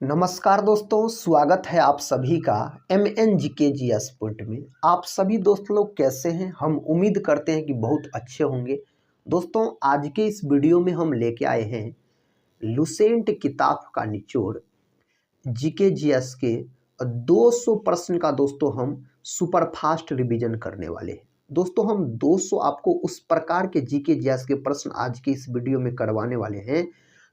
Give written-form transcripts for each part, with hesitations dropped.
नमस्कार दोस्तों, स्वागत है आप सभी का MNGKGS पॉइंट में। आप सभी दोस्त लोग कैसे हैं? हम उम्मीद करते हैं कि बहुत अच्छे होंगे। दोस्तों, आज के इस वीडियो में हम लेके आए हैं लुसेंट किताब का निचोड़ GKGS के 200 प्रश्न का दोस्तों हम सुपर फास्ट रिवीजन करने वाले हैं। दोस्तों, हम 200 आपको उस प्रकार के GKGS के प्रश्न आज के इस वीडियो में करवाने वाले हैं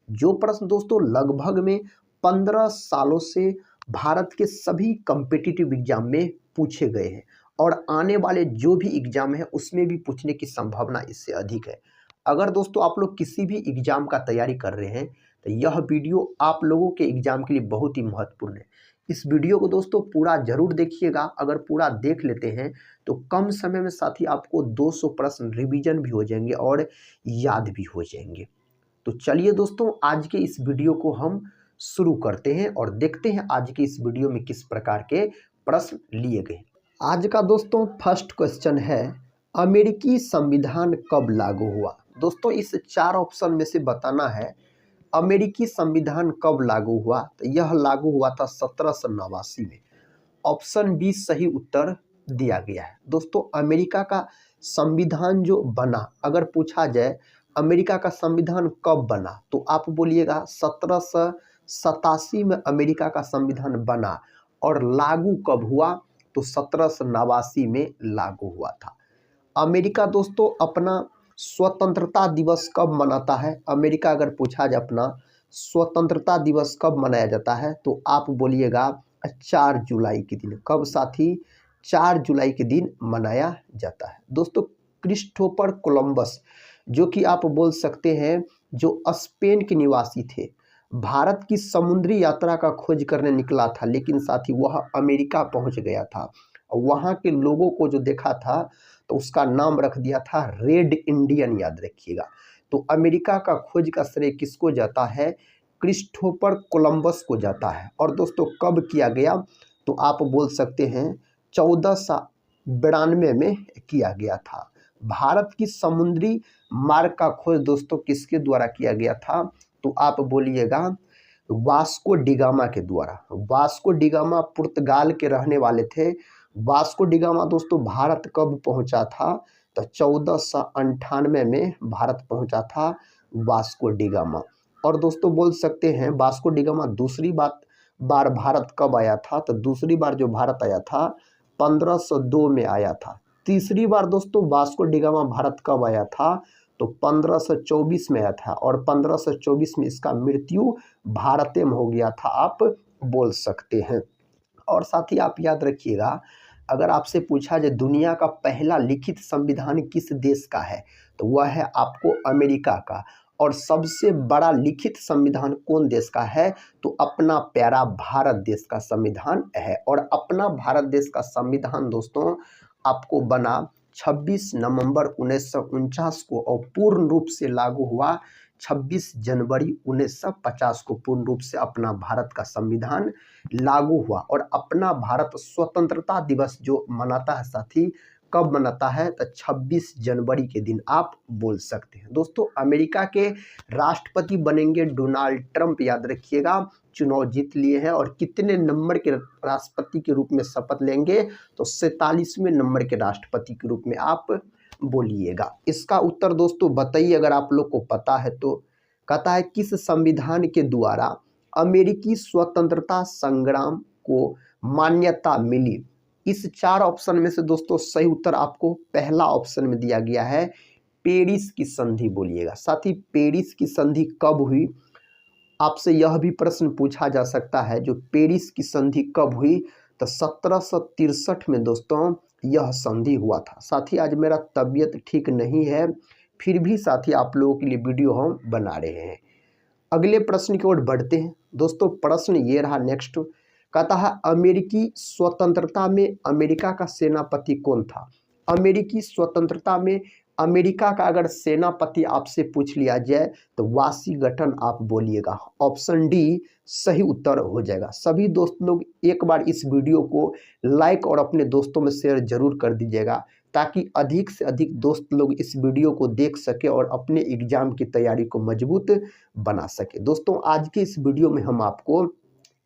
जो प्रश्न दोस्तों लगभग में 15 सालों से भारत के सभी कॉम्पिटिटिव एग्जाम में पूछे गए हैं और आने वाले जो भी एग्जाम है उसमें भी पूछने की संभावना इससे अधिक है। अगर दोस्तों आप लोग किसी भी एग्जाम का तैयारी कर रहे हैं तो यह वीडियो आप लोगों के एग्जाम के लिए बहुत ही महत्वपूर्ण है। इस वीडियो को दोस्तों पूरा जरूर देखिएगा। अगर पूरा देख लेते हैं तो कम समय में साथ ही आपको 200 प्रश्न रिवीजन भी हो जाएंगे और याद भी हो जाएंगे। तो चलिए दोस्तों, आज के इस वीडियो को हम शुरू करते हैं और देखते हैं आज के इस वीडियो में किस प्रकार के प्रश्न लिए गए। आज का दोस्तों फर्स्ट क्वेश्चन है, अमेरिकी संविधान कब लागू हुआ? दोस्तों, इस 4 ऑप्शन में से बताना है अमेरिकी संविधान कब लागू हुआ। तो यह लागू हुआ था 1789 में। ऑप्शन बी सही उत्तर दिया गया है। दोस्तों, अमेरिका का संविधान जो बना, अगर पूछा जाए अमेरिका का संविधान कब बना तो आप बोलिएगा 1787 में अमेरिका का संविधान बना और लागू कब हुआ तो 1789 में लागू हुआ था। अमेरिका दोस्तों अपना स्वतंत्रता दिवस कब मनाता है? अमेरिका अगर पूछा जाए अपना स्वतंत्रता दिवस कब मनाया जाता है तो आप बोलिएगा 4 जुलाई के दिन। कब साथी? 4 जुलाई के दिन मनाया जाता है। दोस्तों, क्रिस्टोफर कोलंबस जो कि आप बोल सकते हैं जो स्पेन के निवासी थे, भारत की समुद्री यात्रा का खोज करने निकला था, लेकिन साथ ही वह अमेरिका पहुंच गया था और वहां के लोगों को जो देखा था तो उसका नाम रख दिया था रेड इंडियन। याद रखिएगा। तो अमेरिका का खोज का श्रेय किसको जाता है? क्रिस्टोफर कोलंबस को जाता है। और दोस्तों कब किया गया तो आप बोल सकते हैं 1492 में किया गया था। भारत की समुद्री मार्ग का खोज दोस्तों किसके द्वारा किया गया था तो आप बोलिएगा वास्को डिगामा के द्वारा। वास्को डिगामा पुर्तगाल के रहने वाले थे। वास्को डिगामा दोस्तों भारत कब पहुंचा था तो 1498 में भारत पहुंचा था वास्को डिगामा। और दोस्तों बोल सकते हैं वास्को डिगामा दूसरी बार भारत कब आया था तो दूसरी बार जो भारत आया था 1502 में आया था। तीसरी बार दोस्तों वास्को डिगामा भारत कब आया था तो 1524 में आया था और 1524 में इसका मृत्यु भारत में हो गया था, आप बोल सकते हैं। और साथ ही आप याद रखिएगा, अगर आपसे पूछा जाए दुनिया का पहला लिखित संविधान किस देश का है तो वह है आपको अमेरिका का। और सबसे बड़ा लिखित संविधान कौन देश का है तो अपना प्यारा भारत देश का संविधान है। और अपना भारत देश का संविधान दोस्तों आपको बना 26 नवंबर 1949 को और पूर्ण रूप से लागू हुआ 26 जनवरी 1950 को। पूर्ण रूप से अपना भारत का संविधान लागू हुआ। और अपना भारत स्वतंत्रता दिवस जो मनाता है साथी, कब मनाता है तो 26 जनवरी के दिन, आप बोल सकते हैं। दोस्तों, अमेरिका के राष्ट्रपति बनेंगे डोनाल्ड ट्रंप। याद रखिएगा, चुनाव जीत लिए हैं और कितने नंबर के राष्ट्रपति के रूप में शपथ लेंगे तो 47वें नंबर के राष्ट्रपति के रूप में आप बोलिएगा। इसका उत्तर दोस्तों बताइए अगर आप लोग को पता है तो। कहता है किस संविधान के द्वारा अमेरिकी स्वतंत्रता संग्राम को मान्यता मिली? इस 4 ऑप्शन में से दोस्तों सही उत्तर आपको पहला ऑप्शन में दिया गया है, पेरिस की संधि। बोलिएगा साथ ही पेरिस की संधि कब हुई? आपसे यह भी प्रश्न पूछा जा सकता है जो पेरिस की संधि कब हुई तो 1763 में दोस्तों यह संधि हुआ था। साथ ही आज मेरा तबीयत ठीक नहीं है, फिर भी साथ ही आप लोगों के लिए वीडियो हम बना रहे हैं। अगले प्रश्न की ओर बढ़ते हैं। दोस्तों प्रश्न ये रहा नेक्स्ट, कहता है अमेरिकी स्वतंत्रता में अमेरिका का सेनापति कौन था? अमेरिकी स्वतंत्रता में अमेरिका का अगर सेनापति आपसे पूछ लिया जाए तो वाशिंगटन आप बोलिएगा। ऑप्शन डी सही उत्तर हो जाएगा। सभी दोस्त लोग एक बार इस वीडियो को लाइक और अपने दोस्तों में शेयर जरूर कर दीजिएगा ताकि अधिक से अधिक दोस्त लोग इस वीडियो को देख सके और अपने एग्जाम की तैयारी को मजबूत बना सके। दोस्तों आज के इस वीडियो में हम आपको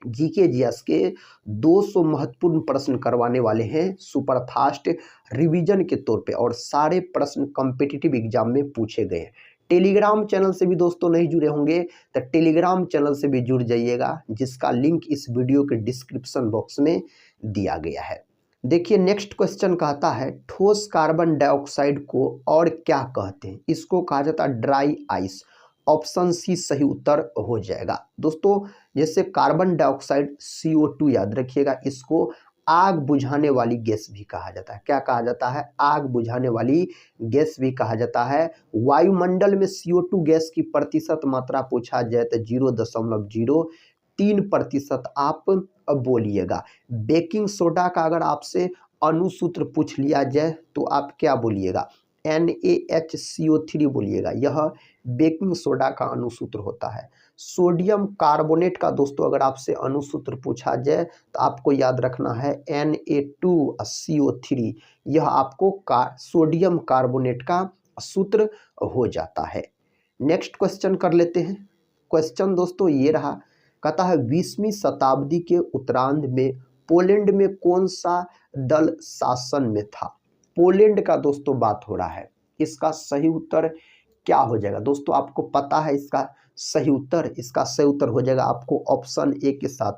जीके जीएस के 200 महत्वपूर्ण प्रश्न करवाने वाले हैं सुपर फास्ट रिवीजन के तौर पे, और सारे प्रश्न कॉम्पिटिटिव एग्जाम में पूछे गए हैं। टेलीग्राम चैनल से भी दोस्तों नहीं जुड़े होंगे तो टेलीग्राम चैनल से भी जुड़ जाइएगा, जिसका लिंक इस वीडियो के डिस्क्रिप्शन बॉक्स में दिया गया है। देखिए नेक्स्ट क्वेश्चन कहता है ठोस कार्बन डाइऑक्साइड को और क्या कहते हैं? इसको कहा जाता है ड्राई आइस। ऑप्शन सी सही उत्तर हो जाएगा। दोस्तों जैसे कार्बन डाइऑक्साइड CO2 याद रखिएगा, इसको आग बुझाने वाली गैस भी कहा जाता है। क्या कहा जाता है? आग बुझाने वाली गैस भी कहा जाता है। वायुमंडल में CO2 गैस की प्रतिशत मात्रा पूछा जाए तो 0.03% आप बोलिएगा। बेकिंग सोडा का अगर आपसे अणुसूत्र पूछ लिया जाए तो आप क्या बोलिएगा? NaHCO3 बोलिएगा। यह बेकिंग सोडा का अणुसूत्र होता है। सोडियम कार्बोनेट का दोस्तों अगर आपसे अणुसूत्र पूछा जाए तो आपको याद रखना है Na2CO3। यह आपको सोडियम कार्बोनेट का सूत्र हो जाता है। नेक्स्ट क्वेश्चन कर लेते हैं। क्वेश्चन दोस्तों ये रहा, कहता है 20वीं शताब्दी के उत्तरार्ध में पोलैंड में कौन सा दल शासन में था? पोलैंड का दोस्तों बात हो रहा है। इसका सही उत्तर क्या हो जाएगा? दोस्तों आपको पता है इसका सही उत्तर? इसका सही उत्तर हो जाएगा आपको ऑप्शन ए के साथ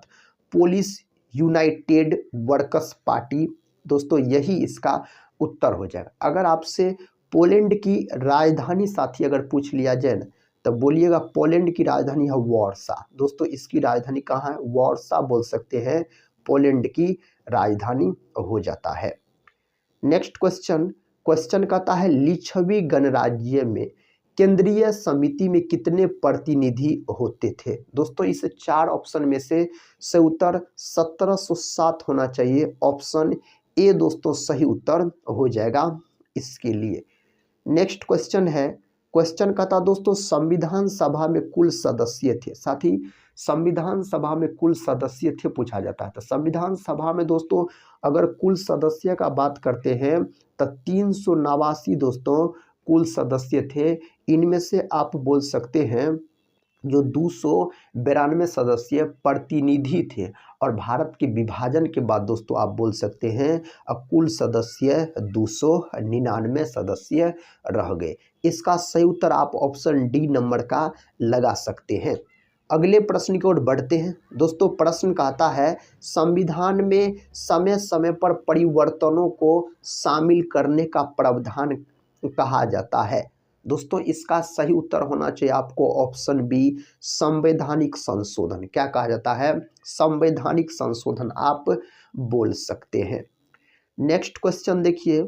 पोलिश यूनाइटेड वर्कर्स पार्टी। दोस्तों यही इसका उत्तर हो जाएगा। अगर आपसे पोलैंड की राजधानी साथी अगर पूछ लिया जाए ना तो बोलिएगा पोलैंड की राजधानी है वार्सा। दोस्तों इसकी राजधानी कहाँ है? वार्सा बोल सकते हैं, पोलैंड की राजधानी हो जाता है। नेक्स्ट क्वेश्चन कहता है लिच्छवी गणराज्य में केंद्रीय समिति में कितने प्रतिनिधि होते थे? दोस्तों इस 4 ऑप्शन में से सही उत्तर 1707 होना चाहिए। ऑप्शन ए दोस्तों सही उत्तर हो जाएगा इसके लिए। नेक्स्ट क्वेश्चन है, क्वेश्चन कहता दोस्तों संविधान सभा में कुल सदस्य थे। साथ ही संविधान सभा में कुल सदस्य थे पूछा जाता है। तो संविधान सभा में दोस्तों अगर कुल सदस्य का बात करते हैं तो 389 दोस्तों कुल सदस्य थे। इनमें से आप बोल सकते हैं जो 292 सदस्य प्रतिनिधि थे, और भारत के विभाजन के बाद दोस्तों आप बोल सकते हैं कुल सदस्य 299 सदस्य रह गए। इसका सही उत्तर आप ऑप्शन डी नंबर का लगा सकते हैं। अगले प्रश्न की ओर बढ़ते हैं। दोस्तों प्रश्न कहता है संविधान में समय समय पर परिवर्तनों को शामिल करने का प्रावधान कहा जाता है। दोस्तों इसका सही उत्तर होना चाहिए आपको ऑप्शन बी संवैधानिक संशोधन। क्या कहा जाता है? संवैधानिक संशोधन आप बोल सकते हैं। नेक्स्ट क्वेश्चन देखिए,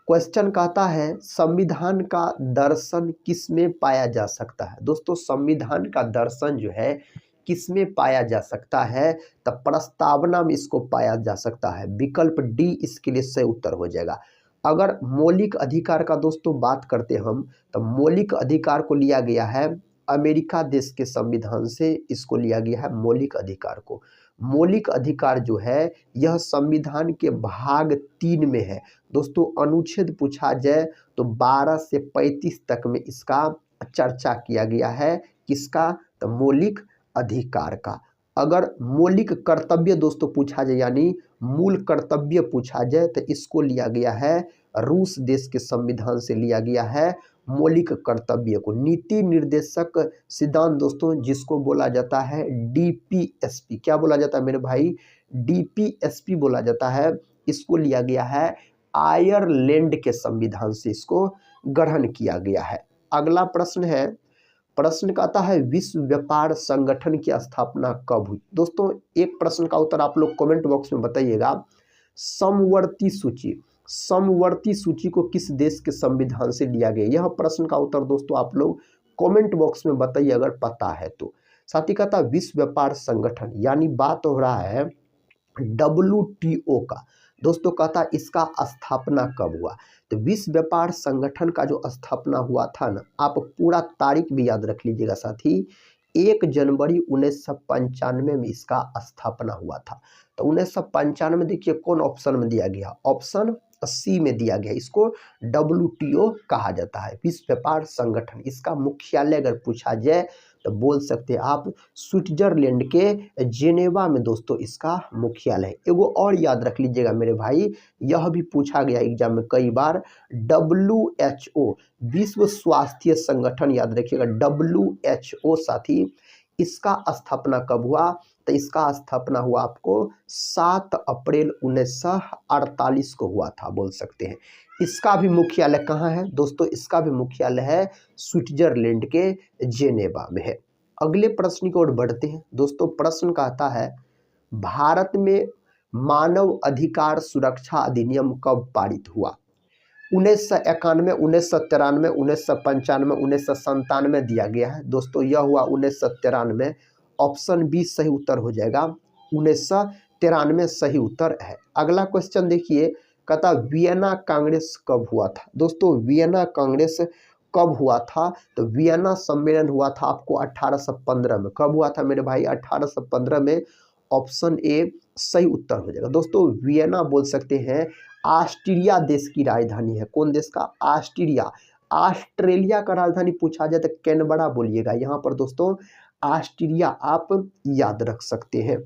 क्वेश्चन कहता है संविधान का दर्शन किस में पाया जा सकता है? दोस्तों संविधान का दर्शन जो है किस में पाया जा सकता है? तो प्रस्तावना में इसको पाया जा सकता है। विकल्प डी इसके लिए सही उत्तर हो जाएगा। अगर मौलिक अधिकार का दोस्तों बात करते हम तो मौलिक अधिकार को लिया गया है अमेरिका देश के संविधान से, इसको लिया गया है मौलिक अधिकार को। मौलिक अधिकार जो है यह संविधान के भाग 3 में है। दोस्तों अनुच्छेद पूछा जाए तो 12 से 35 तक में इसका चर्चा किया गया है। किसका? तो मौलिक अधिकार का। अगर मौलिक कर्तव्य दोस्तों पूछा जाए यानी मूल कर्तव्य पूछा जाए तो इसको लिया गया है रूस देश के संविधान से लिया गया है मौलिक कर्तव्य को। नीति निर्देशक सिद्धांत दोस्तों जिसको बोला जाता है DPSP। क्या बोला जाता है मेरे भाई? DPSP बोला जाता है। इसको लिया गया है आयरलैंड के संविधान से, इसको ग्रहण किया गया है। अगला प्रश्न है, प्रश्न कहता है विश्व व्यापार संगठन की स्थापना कब हुई? दोस्तों एक प्रश्न का उत्तर आप लोग कमेंट बॉक्स में बताइएगा। समवर्ती सूची को किस देश के संविधान से लिया गया? यह प्रश्न का उत्तर दोस्तों आप लोग कमेंट बॉक्स में बताइए अगर पता है तो। साथ ही कहता विश्व व्यापार संगठन यानी बात हो रहा है WTO का। दोस्तों कहता इसका स्थापना कब हुआ? तो विश्व व्यापार संगठन का जो स्थापना हुआ था ना, आप पूरा तारीख भी याद रख लीजिएगा साथी, 1 जनवरी 1995 में इसका स्थापना हुआ था। तो 1995 देखिए कौन ऑप्शन में दिया गया? ऑप्शन सी में दिया गया। इसको WTO कहा जाता है, विश्व व्यापार संगठन। इसका मुख्यालय अगर पूछा जाए तो बोल सकते हैं आप स्विट्जरलैंड के जेनेवा में दोस्तों इसका मुख्यालय है। एगो और याद रख लीजिएगा मेरे भाई, यह भी पूछा गया एग्जाम में कई बार, WHO विश्व स्वास्थ्य संगठन, याद रखिएगा WHO साथी, इसका स्थापना कब हुआ? तो इसका स्थापना हुआ आपको 7 अप्रैल 1948 को हुआ था, बोल सकते हैं। इसका भी मुख्यालय कहाँ है दोस्तों? इसका भी मुख्यालय है स्विट्जरलैंड के जेनेवा में है। अगले प्रश्न की ओर बढ़ते हैं दोस्तों। प्रश्न कहता है भारत में मानव अधिकार सुरक्षा अधिनियम कब पारित हुआ? 1991, 1993, 1995, 1997 दिया गया है दोस्तों। यह हुआ 1993। ऑप्शन बी सही उत्तर हो जाएगा, 1993 सही उत्तर है। अगला क्वेश्चन देखिए, कहता वियना कांग्रेस कब हुआ था? दोस्तों वियना कांग्रेस कब हुआ था? तो वियना सम्मेलन हुआ था आपको 1815 में। कब हुआ था मेरे भाई? 1815 में। ऑप्शन ए सही उत्तर हो जाएगा दोस्तों। वियना बोल सकते हैं ऑस्ट्रिया देश की राजधानी है। कौन देश का? ऑस्ट्रिया। ऑस्ट्रेलिया का राजधानी पूछा जाए तो कैनबरा बोलिएगा। यहाँ पर दोस्तों ऑस्ट्रिया आप याद रख सकते हैं।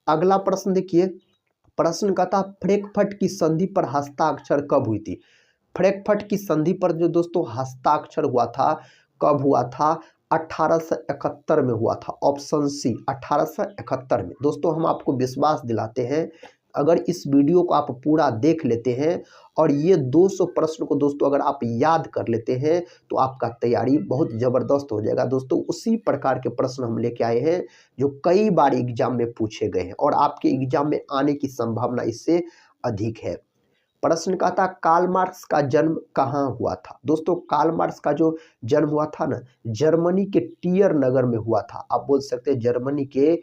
अगला प्रश्न देखिए, प्रश्न कहता फ्रैंकफर्ट की संधि पर हस्ताक्षर कब हुई थी? फ्रैंकफर्ट की संधि पर जो दोस्तों हस्ताक्षर हुआ था, कब हुआ था? 1871 में हुआ था। ऑप्शन सी 1871 में। दोस्तों हम आपको विश्वास दिलाते हैं, अगर इस वीडियो को आप पूरा देख लेते हैं और ये 200 प्रश्न को दोस्तों अगर आप याद कर लेते हैं तो आपका तैयारी बहुत ज़बरदस्त हो जाएगा दोस्तों। उसी प्रकार के प्रश्न हम लेके आए हैं जो कई बार एग्जाम में पूछे गए हैं और आपके एग्जाम में आने की संभावना इससे अधिक है। प्रश्न का था कार्ल मार्क्स का जन्म कहाँ हुआ था? दोस्तों कार्ल मार्क्स का जो जन्म हुआ था ना, जर्मनी के टियर नगर में हुआ था। आप बोल सकते हैं जर्मनी के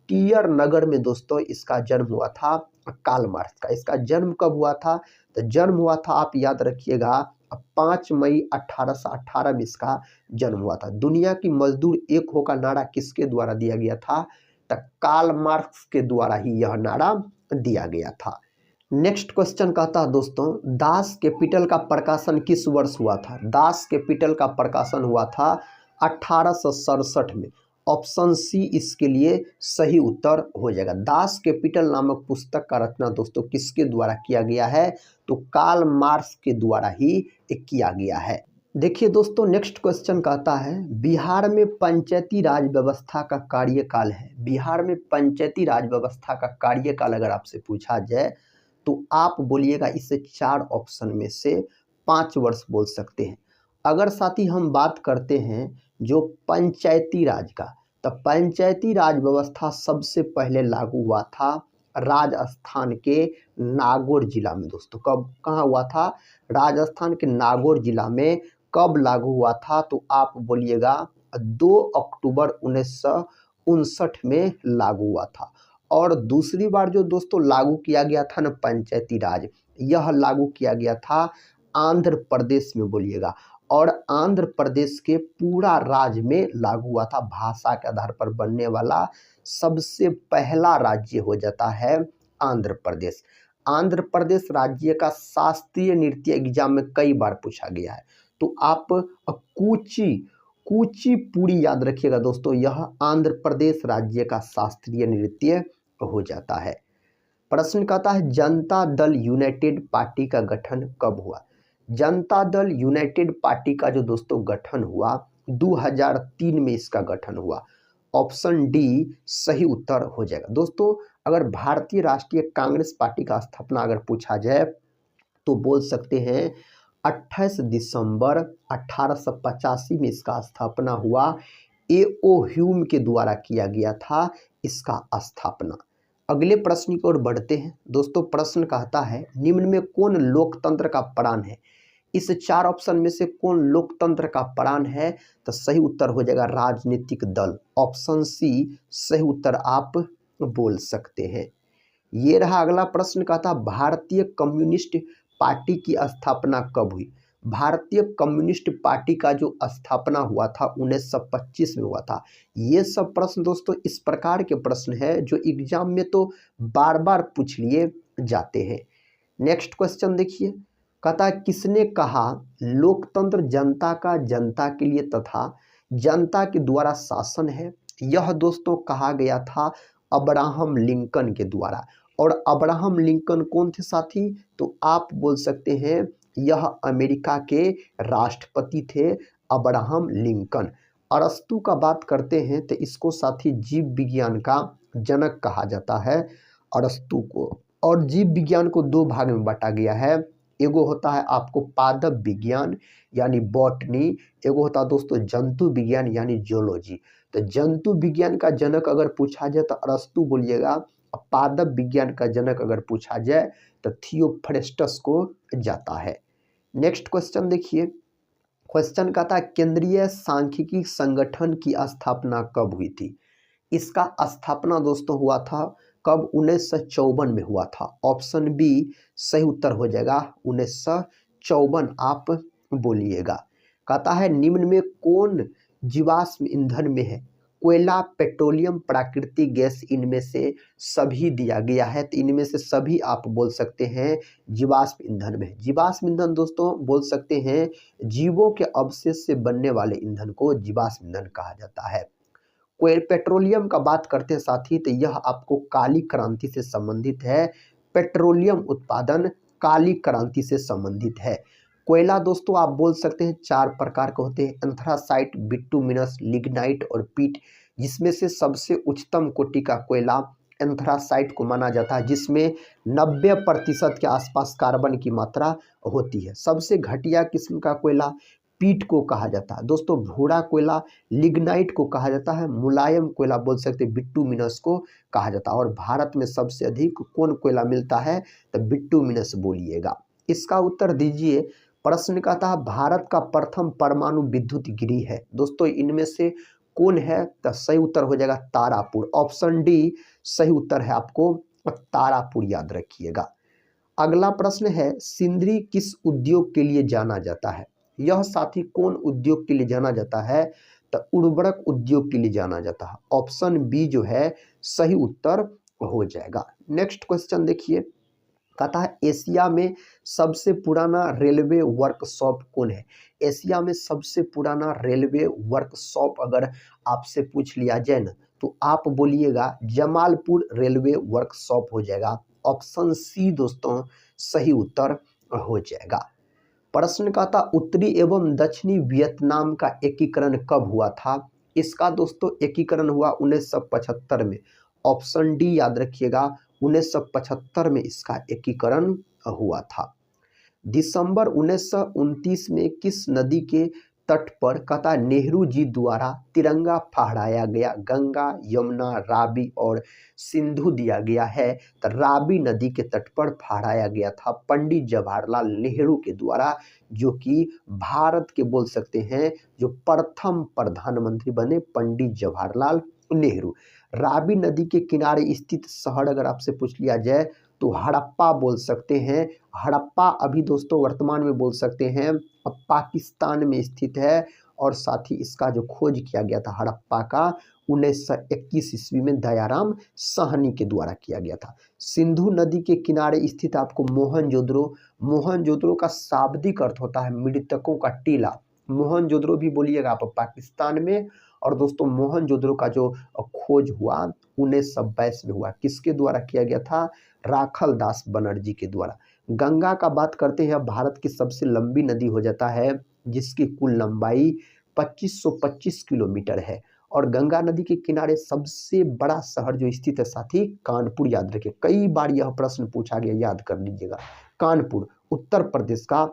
टियर नगर में दोस्तों इसका जन्म हुआ था कार्ल मार्क्स का। इसका जन्म कब हुआ था? तो जन्म हुआ था, आप याद रखिएगा, 5 मई 1818 में इसका जन्म हुआ था। दुनिया की मजदूर एक हो का नारा किसके द्वारा दिया गया था? तो कार्ल मार्क्स के द्वारा ही यह नारा दिया गया था। नेक्स्ट क्वेश्चन कहता है दोस्तों दास कैपिटल का प्रकाशन किस वर्ष हुआ था? दास कैपिटल का प्रकाशन हुआ था 1867 में। ऑप्शन सी इसके लिए सही उत्तर हो जाएगा। दास कैपिटल नामक पुस्तक का रचना दोस्तों किसके द्वारा किया गया है? तो कार्ल मार्क्स के द्वारा ही किया गया है। देखिए दोस्तों नेक्स्ट क्वेश्चन कहता है बिहार में पंचायती राज व्यवस्था का कार्यकाल है। बिहार में पंचायती राज व्यवस्था का कार्यकाल अगर आपसे पूछा जाए तो आप बोलिएगा इससे 4 ऑप्शन में से 5 वर्ष बोल सकते हैं। अगर साथी हम बात करते हैं जो पंचायती राज का, तो पंचायती राज व्यवस्था सबसे पहले लागू हुआ था राजस्थान के नागौर जिला में दोस्तों। कब कहाँ हुआ था? राजस्थान के नागौर जिला में। कब लागू हुआ था? तो आप बोलिएगा 2 अक्टूबर 1959 में लागू हुआ था। और दूसरी बार जो दोस्तों लागू किया गया था ना पंचायती राज, यह लागू किया गया था आंध्र प्रदेश में बोलिएगा। और आंध्र प्रदेश के पूरा राज्य में लागू हुआ था। भाषा के आधार पर बनने वाला सबसे पहला राज्य हो जाता है आंध्र प्रदेश। आंध्र प्रदेश राज्य का शास्त्रीय नृत्य एग्जाम में कई बार पूछा गया है, तो आप कुचिपुड़ी याद रखिएगा दोस्तों। यह आंध्र प्रदेश राज्य का शास्त्रीय नृत्य हो जाता है। प्रश्न कहता है जनता दल यूनाइटेड पार्टी का गठन कब हुआ? जनता दल यूनाइटेड पार्टी का जो दोस्तों गठन हुआ 2003 में इसका गठन हुआ। ऑप्शन डी सही उत्तर हो जाएगा दोस्तों। अगर भारतीय राष्ट्रीय कांग्रेस पार्टी का स्थापना अगर पूछा जाए तो बोल सकते हैं 28 दिसंबर 1885 में इसका स्थापना हुआ। ए.ओ. ह्यूम के द्वारा किया गया था इसका स्थापना। अगले प्रश्न की ओर बढ़ते हैं दोस्तों। प्रश्न कहता है निम्न में कौन लोकतंत्र का प्राण है? इस 4 ऑप्शन में से कौन लोकतंत्र का प्राण है? तो सही उत्तर हो जाएगा राजनीतिक दल। ऑप्शन सी सही उत्तर आप बोल सकते हैं। ये रहा अगला प्रश्न। कहता भारतीय कम्युनिस्ट पार्टी की स्थापना कब हुई? भारतीय कम्युनिस्ट पार्टी का जो स्थापना हुआ था 1925 में हुआ था। ये सब प्रश्न दोस्तों इस प्रकार के प्रश्न है जो एग्जाम में तो बार बार पूछ लिए जाते हैं। नेक्स्ट क्वेश्चन देखिए, कहता किसने कहा लोकतंत्र जनता का जनता के लिए तथा जनता के द्वारा शासन है, यह दोस्तों कहा गया था अब्राहम लिंकन के द्वारा। और अब्राहम लिंकन कौन थे साथी? तो आप बोल सकते हैं यह अमेरिका के राष्ट्रपति थे अब्राहम लिंकन। अरस्तु का बात करते हैं तो इसको साथी जीव विज्ञान का जनक कहा जाता है अरस्तु को। और जीव विज्ञान को दो भाग में बांटा गया है, एगो होता है आपको पादप विज्ञान यानी बॉटनी, एगो होता है दोस्तों जंतु विज्ञान यानी जूलॉजी। तो जंतु विज्ञान का जनक अगर पूछा जाए तो अरस्तु बोलिएगा, पादप विज्ञान का जनक अगर पूछा जाए तो थियोफ्रेस्टस को जाता है। नेक्स्ट क्वेश्चन देखिए, क्वेश्चन का था केंद्रीय सांख्यिकी संगठन की स्थापना कब हुई थी? इसका स्थापना दोस्तों हुआ था कब? 1954 में हुआ था। ऑप्शन बी सही उत्तर हो जाएगा, 1954 आप बोलिएगा। कहता है निम्न में कौन जीवाश्म ईंधन में है? कोयला, पेट्रोलियम, प्राकृतिक गैस, इनमें से सभी दिया गया है। तो इनमें से सभी आप बोल सकते हैं जीवाश्म ईंधन में। जीवाश्म ईंधन दोस्तों बोल सकते हैं जीवों के अवशेष से बनने वाले ईंधन को जीवाश्म ईंधन कहा जाता है। कोई पेट्रोलियम का बात करते हैं साथी तो यह आपको काली क्रांति से संबंधित है। पेट्रोलियम उत्पादन काली क्रांति से संबंधित है। कोयला दोस्तों आप बोल सकते हैं चार प्रकार के होते हैं, एंथ्रासाइट, बिटुमिनस, लिग्नाइट और पीट, जिसमें से सबसे उच्चतम कोटि का कोयला एंथ्रासाइट को माना जाता है, जिसमें 90% के आसपास कार्बन की मात्रा होती है। सबसे घटिया किस्म का कोयला पीट को कहा जाता है दोस्तों, भूरा कोयला लिग्नाइट को कहा जाता है, मुलायम कोयला बोल सकते हैं बिटुमिनस को कहा जाता है। और भारत में सबसे अधिक कौन कोयला मिलता है? तो बिटुमिनस बोलिएगा। इसका उत्तर दीजिए। प्रश्न का था भारत का प्रथम परमाणु विद्युत गृह है दोस्तों, इनमें से कौन है? तो सही उत्तर हो जाएगा तारापुर। ऑप्शन डी सही उत्तर है आपको तारापुर, याद रखिएगा। अगला प्रश्न है सिंदरी किस उद्योग के लिए जाना जाता है? यह साथी कौन उद्योग के लिए जाना जाता है? तो उर्वरक उद्योग के लिए जाना जाता है। ऑप्शन बी जो है सही उत्तर हो जाएगा। नेक्स्ट क्वेश्चन देखिए, कहता है एशिया में सबसे पुराना रेलवे वर्कशॉप कौन है? एशिया में सबसे पुराना रेलवे वर्कशॉप अगर आपसे पूछ लिया जाए ना तो आप बोलिएगा जमालपुर रेलवे वर्कशॉप हो जाएगा। ऑप्शन सी दोस्तों सही उत्तर हो जाएगा। प्रश्न का था उत्तरी एवं दक्षिणी वियतनाम का एकीकरण कब हुआ था? इसका दोस्तों एकीकरण हुआ 1975 में। ऑप्शन डी याद रखिएगा, 1975 में इसका एकीकरण हुआ था। दिसंबर 1929 में किस नदी के तट पर कहता नेहरू जी द्वारा तिरंगा फहराया गया? गंगा, यमुना, रावी और सिंधु दिया गया है, तो रावी नदी के तट पर फहराया गया था पंडित जवाहरलाल नेहरू के द्वारा, जो कि भारत के बोल सकते हैं जो प्रथम प्रधानमंत्री बने पंडित जवाहरलाल नेहरू। रावी नदी के किनारे स्थित शहर अगर आपसे पूछ लिया जाए तो हड़प्पा बोल सकते हैं। हड़प्पा अभी दोस्तों वर्तमान में बोल सकते हैं अब पाकिस्तान में स्थित है। और साथ ही इसका जो खोज किया गया था हड़प्पा का 1921 ईस्वी में दयाराम साहनी के द्वारा किया गया था। सिंधु नदी के किनारे स्थित आपको मोहनजोदड़ो, मोहनजोदड़ो का शाब्दिक अर्थ होता है मृतकों का टीला। मोहनजोदड़ो भी बोलिएगा आप पाकिस्तान में। और दोस्तों मोहनजोदड़ो का जो खोज हुआ 1922 में हुआ, किसके द्वारा किया गया था? राखल दास बनर्जी के द्वारा। गंगा का बात करते हैं, भारत की सबसे लंबी नदी हो जाता है, जिसकी कुल लंबाई 2525 किलोमीटर है। और गंगा नदी के किनारे सबसे बड़ा शहर जो स्थित है साथी कानपुर, याद रखिए, कई बार यह प्रश्न पूछा गया, याद कर लीजिएगा। कानपुर उत्तर प्रदेश का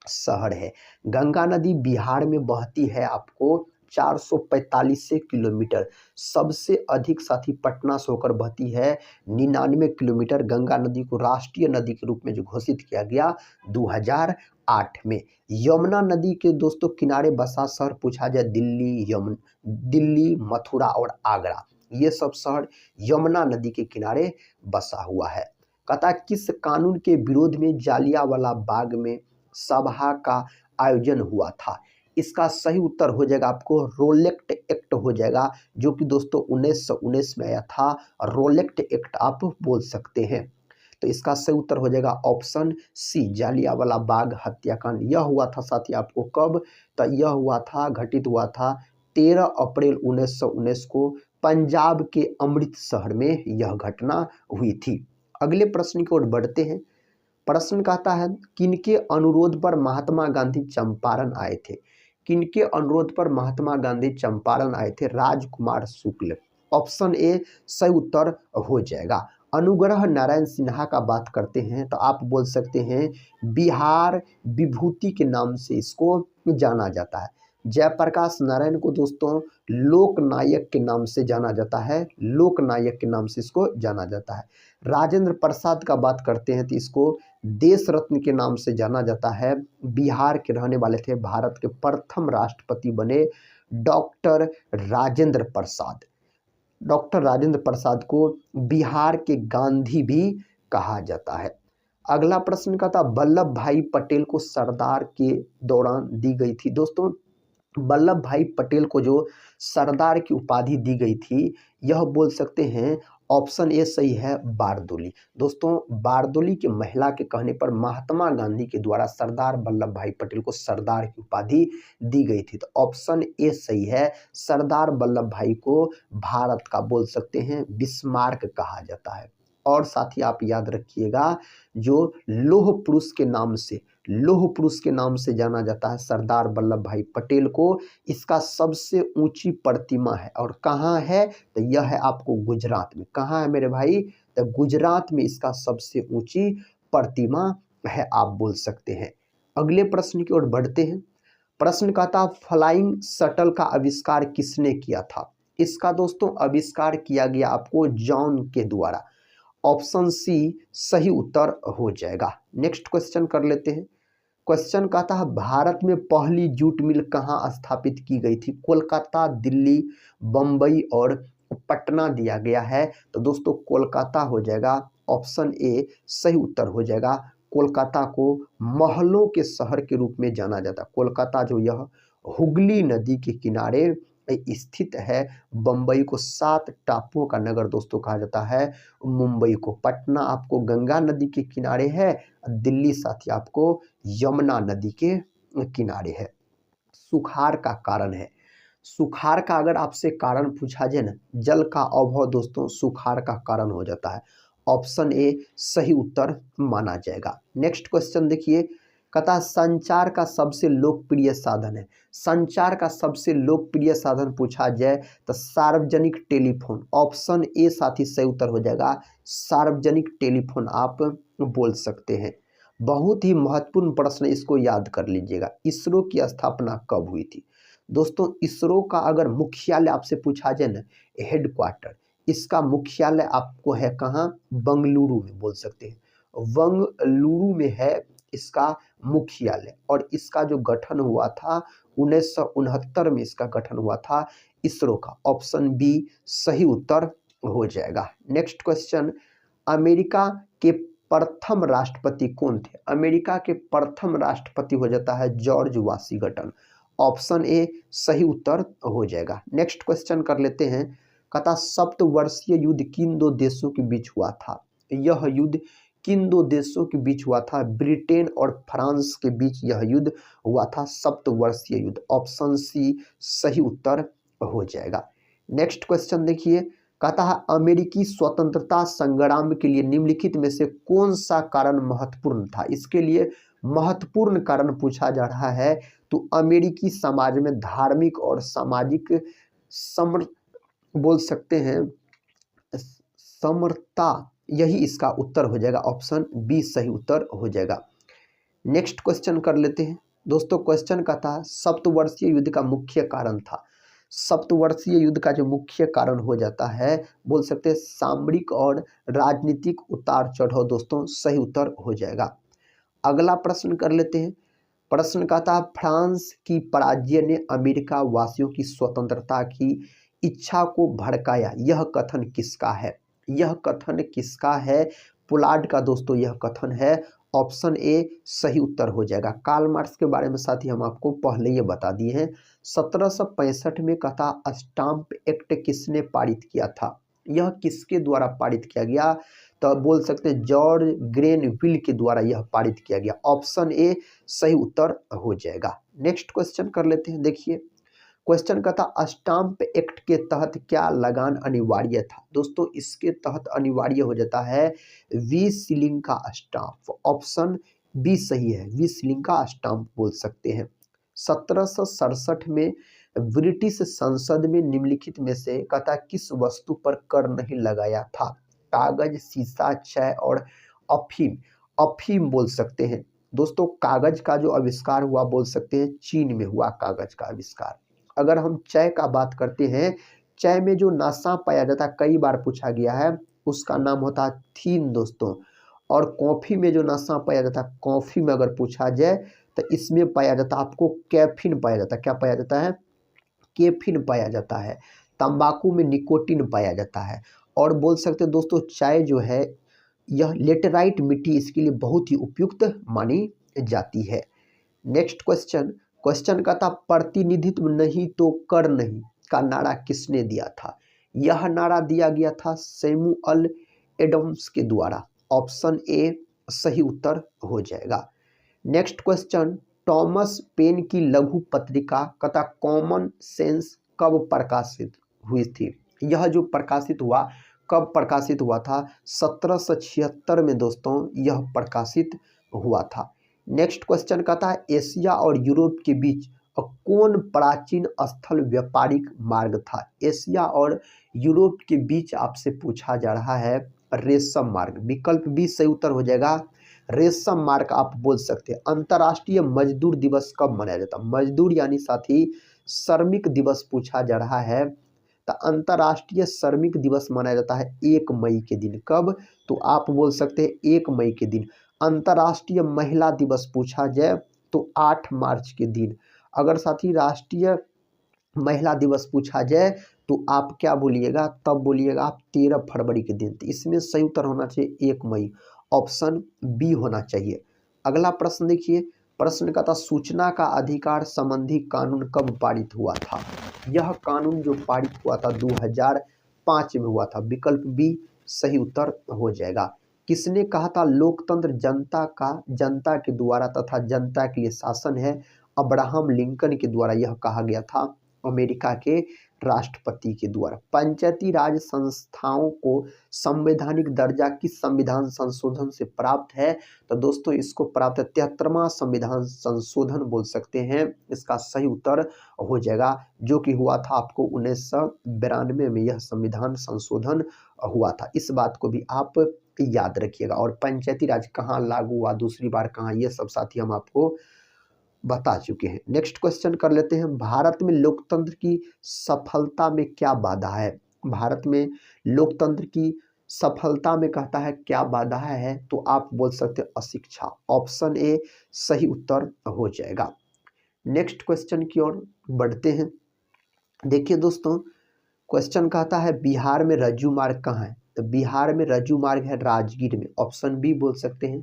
शहर है। गंगा नदी बिहार में बहती है आपको 445 किलोमीटर। सबसे अधिक साथी पटना से होकर बहती है 99 किलोमीटर। गंगा नदी को राष्ट्रीय नदी के रूप में जो घोषित किया गया 2008 में। यमुना नदी के दोस्तों किनारे बसा शहर पूछा जाए दिल्ली, मथुरा और आगरा, ये सब शहर यमुना नदी के किनारे बसा हुआ है। कहता किस कानून के विरोध में जालियांवाला बाग में सभा का आयोजन हुआ था? इसका सही उत्तर हो जाएगा आपको रोलेक्ट एक्ट हो जाएगा, जो कि दोस्तों 1919 में आया था। रोलेक्ट एक्ट आप बोल सकते हैं। तो इसका सही उत्तर हो जाएगा ऑप्शन सी जालियांवाला बाग हत्याकांड। यह हुआ था साथी आपको कब? तो यह हुआ था, घटित हुआ था 13 अप्रैल 1919 को पंजाब के अमृतसर में यह घटना हुई थी। अगले प्रश्न की ओर बढ़ते हैं। प्रश्न कहता है किनके अनुरोध पर महात्मा गांधी चंपारण आए थे? किनके अनुरोध पर महात्मा गांधी चंपारण आए थे? राजकुमार शुक्ल। ऑप्शन ए सही उत्तर हो जाएगा। अनुग्रह नारायण सिन्हा का बात करते हैं तो आप बोल सकते हैं बिहार विभूति के नाम से इसको जाना जाता है। जयप्रकाश नारायण को दोस्तों लोकनायक के नाम से जाना जाता है, लोकनायक के नाम से इसको जाना जाता है। राजेंद्र प्रसाद का बात करते हैं तो इसको देश रत्न के नाम से जाना जाता है। बिहार के रहने वाले थे, भारत के प्रथम राष्ट्रपति बने डॉक्टर राजेंद्र प्रसाद। डॉक्टर राजेंद्र प्रसाद को बिहार के गांधी भी कहा जाता है। अगला प्रश्न का था वल्लभ भाई पटेल को सरदार के दौरान दी गई थी। दोस्तों वल्लभ भाई पटेल को जो सरदार की उपाधि दी गई थी यह बोल सकते हैं ऑप्शन ए सही है बारदोली। दोस्तों बारदोली की महिला के कहने पर महात्मा गांधी के द्वारा सरदार वल्लभ भाई पटेल को सरदार की उपाधि दी गई थी। तो ऑप्शन ए सही है। सरदार वल्लभ भाई को भारत का बोल सकते हैं बिस्मार्क कहा जाता है। और साथ ही आप याद रखिएगा जो लौह पुरुष के नाम से, लौह पुरुष के नाम से जाना जाता है सरदार वल्लभ भाई पटेल को। इसका सबसे ऊंची प्रतिमा है और कहाँ है तो यह है आपको गुजरात में। कहाँ है मेरे भाई? तो गुजरात में इसका सबसे ऊंची प्रतिमा है, आप बोल सकते हैं। अगले प्रश्न की ओर बढ़ते हैं। प्रश्न का था फ्लाइंग शटल का आविष्कार किसने किया था? इसका दोस्तों आविष्कार किया गया आपको जॉन के द्वारा। ऑप्शन सी सही उत्तर हो जाएगा। नेक्स्ट क्वेश्चन कर लेते हैं। क्वेश्चन कहता है भारत में पहली जूट मिल कहाँ स्थापित की गई थी? कोलकाता, दिल्ली, बम्बई और पटना दिया गया है। तो दोस्तों कोलकाता हो जाएगा। ऑप्शन ए सही उत्तर हो जाएगा। कोलकाता को महलों के शहर के रूप में जाना जाता है। कोलकाता जो यह हुगली नदी के किनारे स्थित है। बम्बई को 7 टापुओं का नगर दोस्तों कहा जाता है। मुंबई को, पटना आपको गंगा नदी के किनारे है। दिल्ली साथी आपको यमुना नदी के किनारे है। सुखाड़ का कारण है। सुखाड़ का अगर आपसे कारण पूछा जाए ना, जल का अभाव दोस्तों सुखाड़ का कारण हो जाता है। ऑप्शन ए सही उत्तर माना जाएगा। नेक्स्ट क्वेश्चन देखिए, कहता है संचार का सबसे लोकप्रिय साधन है। संचार का सबसे लोकप्रिय साधन पूछा जाए तो सार्वजनिक टेलीफोन। ऑप्शन ए साथी सही उत्तर हो जाएगा। सार्वजनिक टेलीफोन आप बोल सकते हैं। बहुत ही महत्वपूर्ण प्रश्न, इसको याद कर लीजिएगा। इसरो की स्थापना कब हुई थी? दोस्तों इसरो का अगर मुख्यालय आपसे पूछा जाए ना, हेडक्वार्टर, इसका मुख्यालय आपको है कहाँ? बंगलुरु में बोल सकते हैं। बंगलुरु में है इसका मुख्यालय। और इसका जो गठन हुआ था 1969 में इसका गठन हुआ था इसरो का। ऑप्शन बी सही उत्तर हो जाएगा। नेक्स्ट क्वेश्चन, अमेरिका के प्रथम राष्ट्रपति कौन थे? अमेरिका के प्रथम राष्ट्रपति हो जाता है जॉर्ज वाशिंगटन। ऑप्शन ए सही उत्तर हो जाएगा। नेक्स्ट क्वेश्चन कर लेते हैं। कहता सप्तवर्षीय युद्ध किन दो देशों के बीच हुआ था? यह युद्ध किन दो देशों के बीच हुआ था? ब्रिटेन और फ्रांस के बीच यह युद्ध हुआ था, सप्तवर्षीय युद्ध। ऑप्शन सी सही उत्तर हो जाएगा। नेक्स्ट क्वेश्चन देखिए, कहता है अमेरिकी स्वतंत्रता संग्राम के लिए निम्नलिखित में से कौन सा कारण महत्वपूर्ण था? इसके लिए महत्वपूर्ण कारण पूछा जा रहा है। तो अमेरिकी समाज में धार्मिक और सामाजिक बोल सकते हैं समरता, यही इसका उत्तर हो जाएगा। ऑप्शन बी सही उत्तर हो जाएगा। नेक्स्ट क्वेश्चन कर लेते हैं। दोस्तों क्वेश्चन का था सप्तवर्षीय युद्ध का मुख्य कारण था। सप्तवर्षीय युद्ध का जो मुख्य कारण हो जाता है बोल सकते हैं सामरिक और राजनीतिक उतार चढ़ाव। दोस्तों सही उत्तर हो जाएगा। अगला प्रश्न कर लेते हैं। प्रश्न का था फ्रांस की पराजय ने अमेरिका वासियों की स्वतंत्रता की इच्छा को भड़काया, यह कथन किसका है? यह कथन किसका है? पोलार्ड का दोस्तों यह कथन है। ऑप्शन ए सही उत्तर हो जाएगा। कार्ल मार्क्स के बारे में साथ ही हम आपको पहले ये बता दिए हैं। 1765 में कथा स्टाम्प एक्ट किसने पारित किया था? यह किसके द्वारा पारित किया गया? तो बोल सकते हैं जॉर्ज ग्रेनविल के द्वारा यह पारित किया गया। ऑप्शन ए सही उत्तर हो जाएगा। नेक्स्ट क्वेश्चन कर लेते हैं। देखिए क्वेश्चन का था स्टाम्प एक्ट के तहत क्या लगान अनिवार्य था। दोस्तों इसके तहत अनिवार्य हो जाता है 20 शिलिंग का स्टाम्प। ऑप्शन बी सही है, 20 शिलिंग का स्टाम्प बोल सकते हैं। 1767 में ब्रिटिश संसद में निम्नलिखित में से कहता किस वस्तु पर कर नहीं लगाया था। कागज, शीशा, चाय और अफीम। अफीम बोल सकते हैं। दोस्तों कागज का जो आविष्कार हुआ बोल सकते हैं चीन में हुआ कागज का आविष्कार। अगर हम चाय का बात करते हैं, चाय में जो नशा पाया जाता है कई बार पूछा गया है, उसका नाम होता है थीन दोस्तों। और कॉफ़ी में जो नशा पाया जाता है, कॉफ़ी में अगर पूछा जाए तो इसमें पाया जाता है आपको कैफीन पाया जाता है। क्या पाया जाता है? कैफीन पाया जाता है। तंबाकू में निकोटीन पाया जाता है। और बोल सकते हैं दोस्तों चाय जो है यह लेटेराइट मिट्टी इसके लिए बहुत ही उपयुक्त मानी जाती है। नेक्स्ट क्वेश्चन, क्वेश्चन का था प्रतिनिधित्व नहीं तो कर नहीं का नारा किसने दिया था। यह नारा दिया गया था सैमुअल एडम्स के द्वारा। ऑप्शन ए सही उत्तर हो जाएगा। नेक्स्ट क्वेश्चन, थॉमस पेन की लघु पत्रिका कथा कॉमन सेंस कब प्रकाशित हुई थी। यह जो प्रकाशित हुआ कब प्रकाशित हुआ था? 1776 में दोस्तों यह प्रकाशित हुआ था। नेक्स्ट क्वेश्चन का था एशिया और यूरोप के बीच कौन प्राचीन स्थल व्यापारिक मार्ग था। एशिया और यूरोप के बीच आपसे पूछा जा रहा है रेशम मार्ग। विकल्प बी सही उत्तर हो जाएगा, रेशम मार्ग आप बोल सकते हैं। अंतर्राष्ट्रीय मजदूर दिवस कब मनाया जाता है? मजदूर यानी साथी श्रमिक दिवस पूछा जा रहा है। तो अंतर्राष्ट्रीय श्रमिक दिवस मनाया जाता है 1 मई के दिन। कब? तो आप बोल सकते हैं 1 मई के दिन। अंतर्राष्ट्रीय महिला दिवस पूछा जाए तो 8 मार्च के दिन। अगर साथी राष्ट्रीय महिला दिवस पूछा जाए तो आप क्या बोलिएगा? तब बोलिएगा आप 13 फरवरी के दिन। तो इसमें सही उत्तर होना चाहिए 1 मई। ऑप्शन बी होना चाहिए। अगला प्रश्न देखिए, प्रश्न का था सूचना का अधिकार संबंधी कानून कब पारित हुआ था। यह कानून जो पारित हुआ था 2005 में हुआ था। विकल्प बी सही उत्तर हो जाएगा। किसने कहा था लोकतंत्र जनता के द्वारा तथा जनता के लिए शासन है? अब्राहम लिंकन के द्वारा यह कहा गया था, अमेरिका के राष्ट्रपति के द्वारा। पंचायती राज संस्थाओं को संवैधानिक दर्जा किस संविधान संशोधन से प्राप्त है? तो दोस्तों इसको प्राप्त है 73वां संविधान संशोधन बोल सकते हैं। इसका सही उत्तर हो जाएगा, जो कि हुआ था आपको 1992 में यह संविधान संशोधन हुआ था। इस बात को भी आप याद रखिएगा। और पंचायती राज कहाँ लागू हुआ, दूसरी बार कहाँ, ये सब साथी हम आपको बता चुके हैं। नेक्स्ट क्वेश्चन कर लेते हैं, भारत में लोकतंत्र की सफलता में क्या बाधा है। भारत में लोकतंत्र की सफलता में कहता है क्या बाधा है? तो आप बोल सकते हैं अशिक्षा। ऑप्शन ए सही उत्तर हो जाएगा। नेक्स्ट क्वेश्चन की ओर बढ़ते हैं। देखिए दोस्तों क्वेश्चन कहता है बिहार में रज्जू मार्ग कहाँ है। तो बिहार में रज्जू मार्ग है राजगीर में। ऑप्शन बी बोल सकते हैं,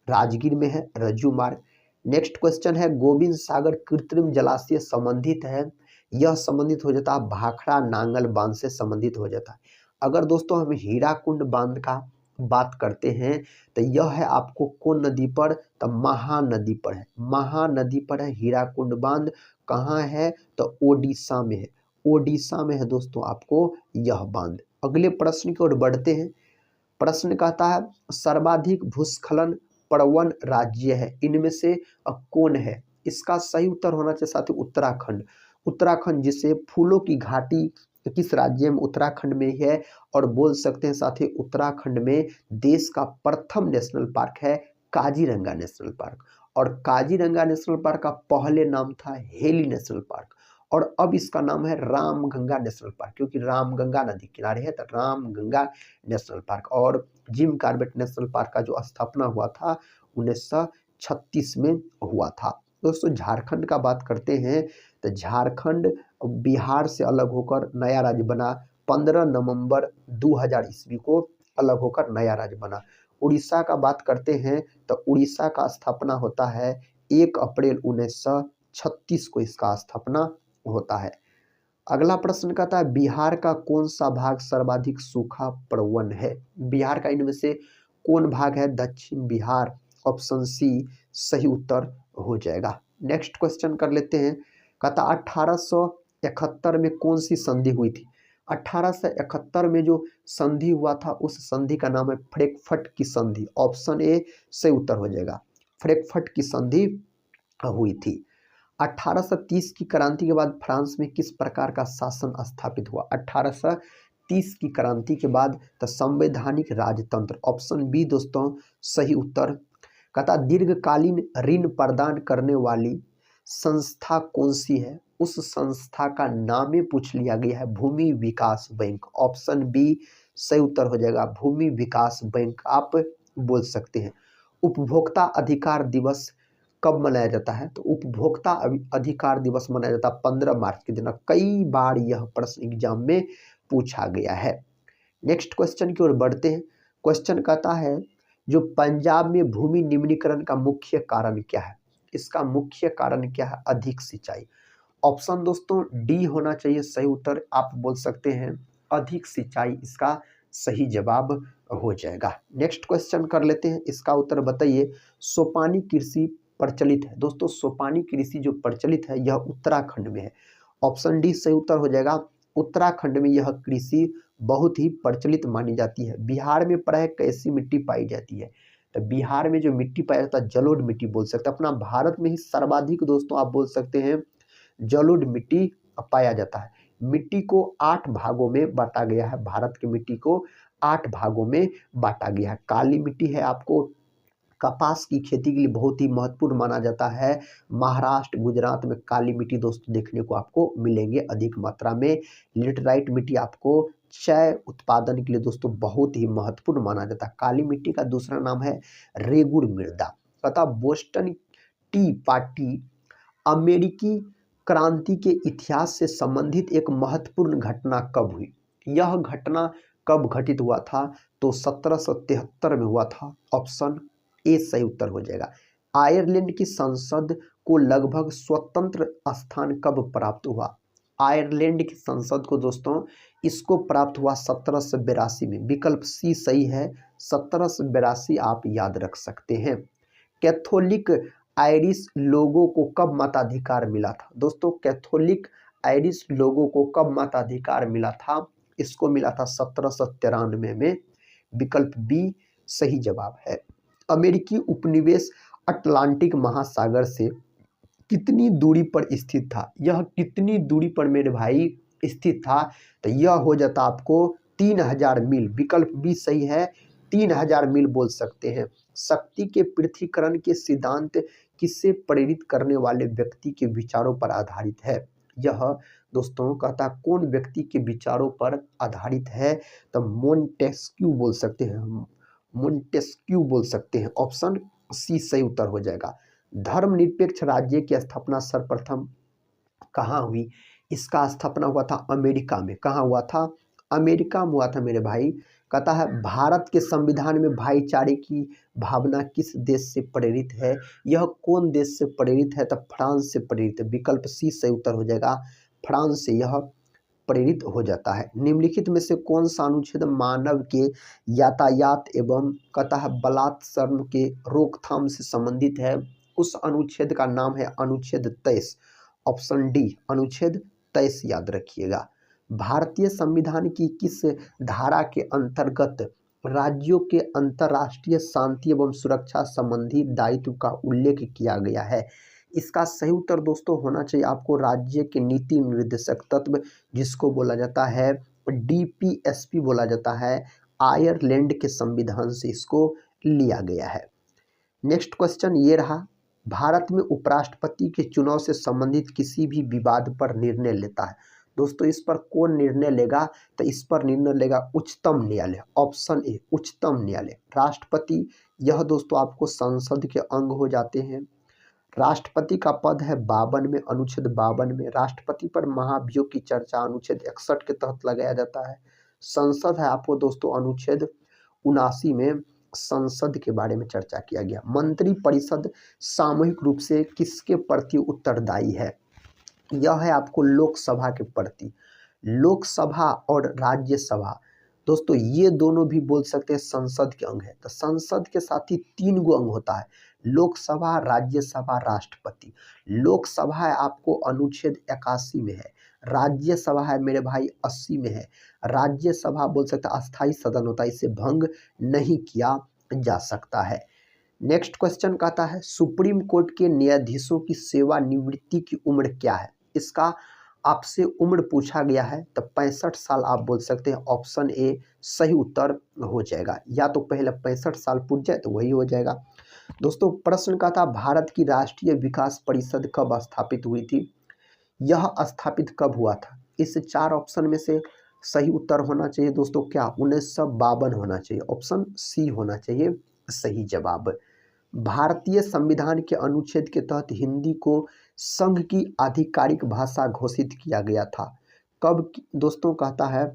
राजगीर में है रज्जू मार्ग। नेक्स्ट क्वेश्चन है गोविंद सागर कृत्रिम जलाशय संबंधित है। यह संबंधित हो जाता है भाखड़ा नांगल बांध से संबंधित हो जाता है। अगर दोस्तों हम हीराकुंड बांध का बात करते हैं तो यह है आपको कौन नदी पर? तो महानदी पर है। महानदी पर है हीराकुंड बांध। कहाँ है? तो ओडिशा में है। ओडिशा में है दोस्तों आपको यह बांध। अगले प्रश्न की ओर बढ़ते हैं। प्रश्न कहता है सर्वाधिक भूस्खलन प्रवण राज्य है इनमें से कौन है? इसका सही उत्तर होना चाहिए साथियों उत्तराखंड। उत्तराखंड जिसे फूलों की घाटी किस राज्य में? उत्तराखंड में ही है। और बोल सकते हैं साथी उत्तराखंड में देश का प्रथम नेशनल पार्क है काजीरंगा नेशनल पार्क। और काजीरंगा नेशनल पार्क का पहले नाम था हेली नेशनल पार्क और अब इसका नाम है रामगंगा नेशनल पार्क, क्योंकि रामगंगा नदी किनारे है तो रामगंगा नेशनल पार्क। और जिम कॉर्बेट नेशनल पार्क का जो स्थापना हुआ था 1936 में हुआ था। दोस्तों झारखंड का बात करते हैं तो झारखंड बिहार से अलग होकर नया राज्य बना 15 नवंबर 2000 ईस्वी को अलग होकर नया राज्य बना। उड़ीसा का बात करते हैं तो उड़ीसा का स्थापना होता है 1 अप्रैल 1936 को इसका स्थापना होता है। अगला प्रश्न कहता है बिहार का कौन सा भाग सर्वाधिक सूखा प्रवण है। बिहार का इनमें से कौन भाग है? दक्षिण बिहार। ऑप्शन सी सही उत्तर हो जाएगा। नेक्स्ट क्वेश्चन कर लेते हैं। कहता 1871 में कौन सी संधि हुई थी? 1871 में जो संधि हुआ था उस संधि का नाम है फ्रैंकफर्ट की संधि। ऑप्शन ए सही उत्तर हो जाएगा, फ्रैंकफर्ट की संधि हुई थी। 1830 की क्रांति के बाद फ्रांस में किस प्रकार का शासन स्थापित हुआ? 1830 की क्रांति के बाद तो संवैधानिक राजतंत्र। ऑप्शन बी दोस्तों सही उत्तर। कहता दीर्घकालीन ऋण प्रदान करने वाली संस्था कौन सी है? उस संस्था का नाम ही पूछ लिया गया है, भूमि विकास बैंक। ऑप्शन बी सही उत्तर हो जाएगा, भूमि विकास बैंक आप बोल सकते हैं। उपभोक्ता अधिकार दिवस कब मनाया जाता है? तो उपभोक्ता अधिकार दिवस मनाया जाता है 15 मार्च के दिन। कई बार यह प्रश्न एग्जाम में पूछा गया है। नेक्स्ट क्वेश्चन की ओर बढ़ते हैं। क्वेश्चन कहता है जो पंजाब में भूमि निम्नीकरण का मुख्य कारण क्या है? इसका मुख्य कारण क्या है? अधिक सिंचाई। ऑप्शन दोस्तों डी होना चाहिए सही उत्तर। आप बोल सकते हैं अधिक सिंचाई इसका सही जवाब हो जाएगा। नेक्स्ट क्वेश्चन कर लेते हैं, इसका उत्तर बताइए। सोपानी कृषि प्रचलित है दोस्तों, सोपानी कृषि जो प्रचलित है यह उत्तराखंड में है। ऑप्शन डी सही उत्तर हो जाएगा, उत्तराखंड में यह कृषि बहुत ही प्रचलित मानी जाती है। बिहार में प्राय कैसी मिट्टी पाई जाती है? तो बिहार में जो मिट्टी पाया जाता है जलोढ़ मिट्टी बोल सकते हैं। अपना भारत में ही सर्वाधिक दोस्तों आप बोल सकते हैं जलोढ़ मिट्टी पाया जाता है। मिट्टी को 8 भागों में बांटा गया है, भारत की मिट्टी को 8 भागों में बांटा गया है। काली मिट्टी है, आपको कपास की खेती के लिए बहुत ही महत्वपूर्ण माना जाता है। महाराष्ट्र गुजरात में काली मिट्टी दोस्तों देखने को आपको मिलेंगे अधिक मात्रा में। लेटराइट मिट्टी आपको चाय उत्पादन के लिए दोस्तों बहुत ही महत्वपूर्ण माना जाता है। काली मिट्टी का दूसरा नाम है रेगुड़ मृदा। तथा बोस्टन टी पार्टी अमेरिकी क्रांति के इतिहास से संबंधित एक महत्वपूर्ण घटना कब हुई? यह घटना कब घटित हुआ था? तो 1773 में हुआ था। ऑप्शन ए सही उत्तर हो जाएगा। आयरलैंड की संसद को लगभग स्वतंत्र स्थान कब प्राप्त हुआ? आयरलैंड की संसद को दोस्तों इसको प्राप्त हुआ 1782 में। विकल्प सी सही है, 1782 आप याद रख सकते हैं। कैथोलिक आयरिश लोगों को कब मताधिकार मिला था? दोस्तों कैथोलिक आयरिश लोगों को कब मताधिकार मिला था? इसको मिला था 1793 में। विकल्प बी सही जवाब है। अमेरिकी उपनिवेश अटलांटिक महासागर से कितनी दूरी पर स्थित था? यह कितनी दूरी पर मेरे भाई स्थित था? तो यह हो जाता आपको 3000 मील। विकल्प बी सही है, 3000 मील बोल सकते हैं। शक्ति के पृथ्वीकरण के सिद्धांत किससे प्रेरित करने वाले व्यक्ति के विचारों पर आधारित है? यह दोस्तों कहता कौन व्यक्ति के विचारों पर आधारित है? तो मोंटेस्क्यू बोल सकते हैं, मोंटेस्क्यू बोल सकते हैं। ऑप्शन सी सही उत्तर हो जाएगा। धर्मनिरपेक्ष राज्य की स्थापना सर्वप्रथम कहाँ हुई? इसका स्थापना हुआ था अमेरिका में। कहाँ हुआ था? अमेरिका में हुआ था मेरे भाई। कहता है भारत के संविधान में भाईचारे की भावना किस देश से प्रेरित है? यह कौन देश से प्रेरित है? तो फ्रांस से प्रेरित है। विकल्प सी सही उत्तर हो जाएगा, फ्रांस से यह प्रेरित हो जाता है। निम्नलिखित में से कौन सा अनुच्छेद मानव के यातायात एवं कहता है बलात्सर्ग के रोकथाम से संबंधित है? उस अनुच्छेद का नाम है अनुच्छेद 23। ऑप्शन डी अनुच्छेद 23 याद रखिएगा। भारतीय संविधान की किस धारा के अंतर्गत राज्यों के अंतर्राष्ट्रीय शांति एवं सुरक्षा संबंधी दायित्व का उल्लेख किया गया है? इसका सही उत्तर दोस्तों होना चाहिए आपको राज्य के नीति निर्देशक तत्व, जिसको बोला जाता है डीपीएसपी बोला जाता है। आयरलैंड के संविधान से इसको लिया गया है। नेक्स्ट क्वेश्चन ये रहा, भारत में उपराष्ट्रपति के चुनाव से संबंधित किसी भी विवाद पर निर्णय लेता है? दोस्तों इस पर कौन निर्णय लेगा? तो इस पर निर्णय लेगा उच्चतम न्यायालय। ऑप्शन ए उच्चतम न्यायालय। राष्ट्रपति यह दोस्तों आपको संसद के अंग हो जाते हैं। राष्ट्रपति का पद है 52 में, अनुच्छेद 52 में। राष्ट्रपति पर महाभियोग की चर्चा अनुच्छेद 61 के तहत लगाया जाता है। संसद है आपको दोस्तों अनुच्छेद 79 में संसद के बारे में चर्चा किया गया। मंत्रिपरिषद सामूहिक रूप से किसके प्रति उत्तरदायी है? यह है आपको लोकसभा के प्रति। लोकसभा और राज्यसभा दोस्तों ये दोनों भी बोल सकते हैं संसद के अंग है। तो संसद के साथ ही 3 गो अंग होता है, लोकसभा, राज्यसभा, राष्ट्रपति। लोकसभा है आपको अनुच्छेद 81 में है, राज्यसभा है मेरे भाई 80 में है। राज्यसभा बोल सकते हैं अस्थाई सदन होता है, इसे भंग नहीं किया जा सकता है। नेक्स्ट क्वेश्चन कहता है सुप्रीम कोर्ट के न्यायाधीशों की सेवानिवृत्ति की उम्र क्या है। इसका आपसे उम्र पूछा गया है तो 65 साल आप बोल सकते हैं, ऑप्शन ए सही उत्तर हो जाएगा। या तो पहले 65 साल पूछ जाए तो वही हो जाएगा। दोस्तों प्रश्न का था भारत की राष्ट्रीय विकास परिषद कब स्थापित हुई थी। यह स्थापित कब हुआ था। इस 4 ऑप्शन में से सही उत्तर होना चाहिए दोस्तों क्या, 1952 होना चाहिए, ऑप्शन सी होना चाहिए सही जवाब। भारतीय संविधान के अनुच्छेद के तहत हिंदी को संघ की आधिकारिक भाषा घोषित किया गया था। कब दोस्तों कहता है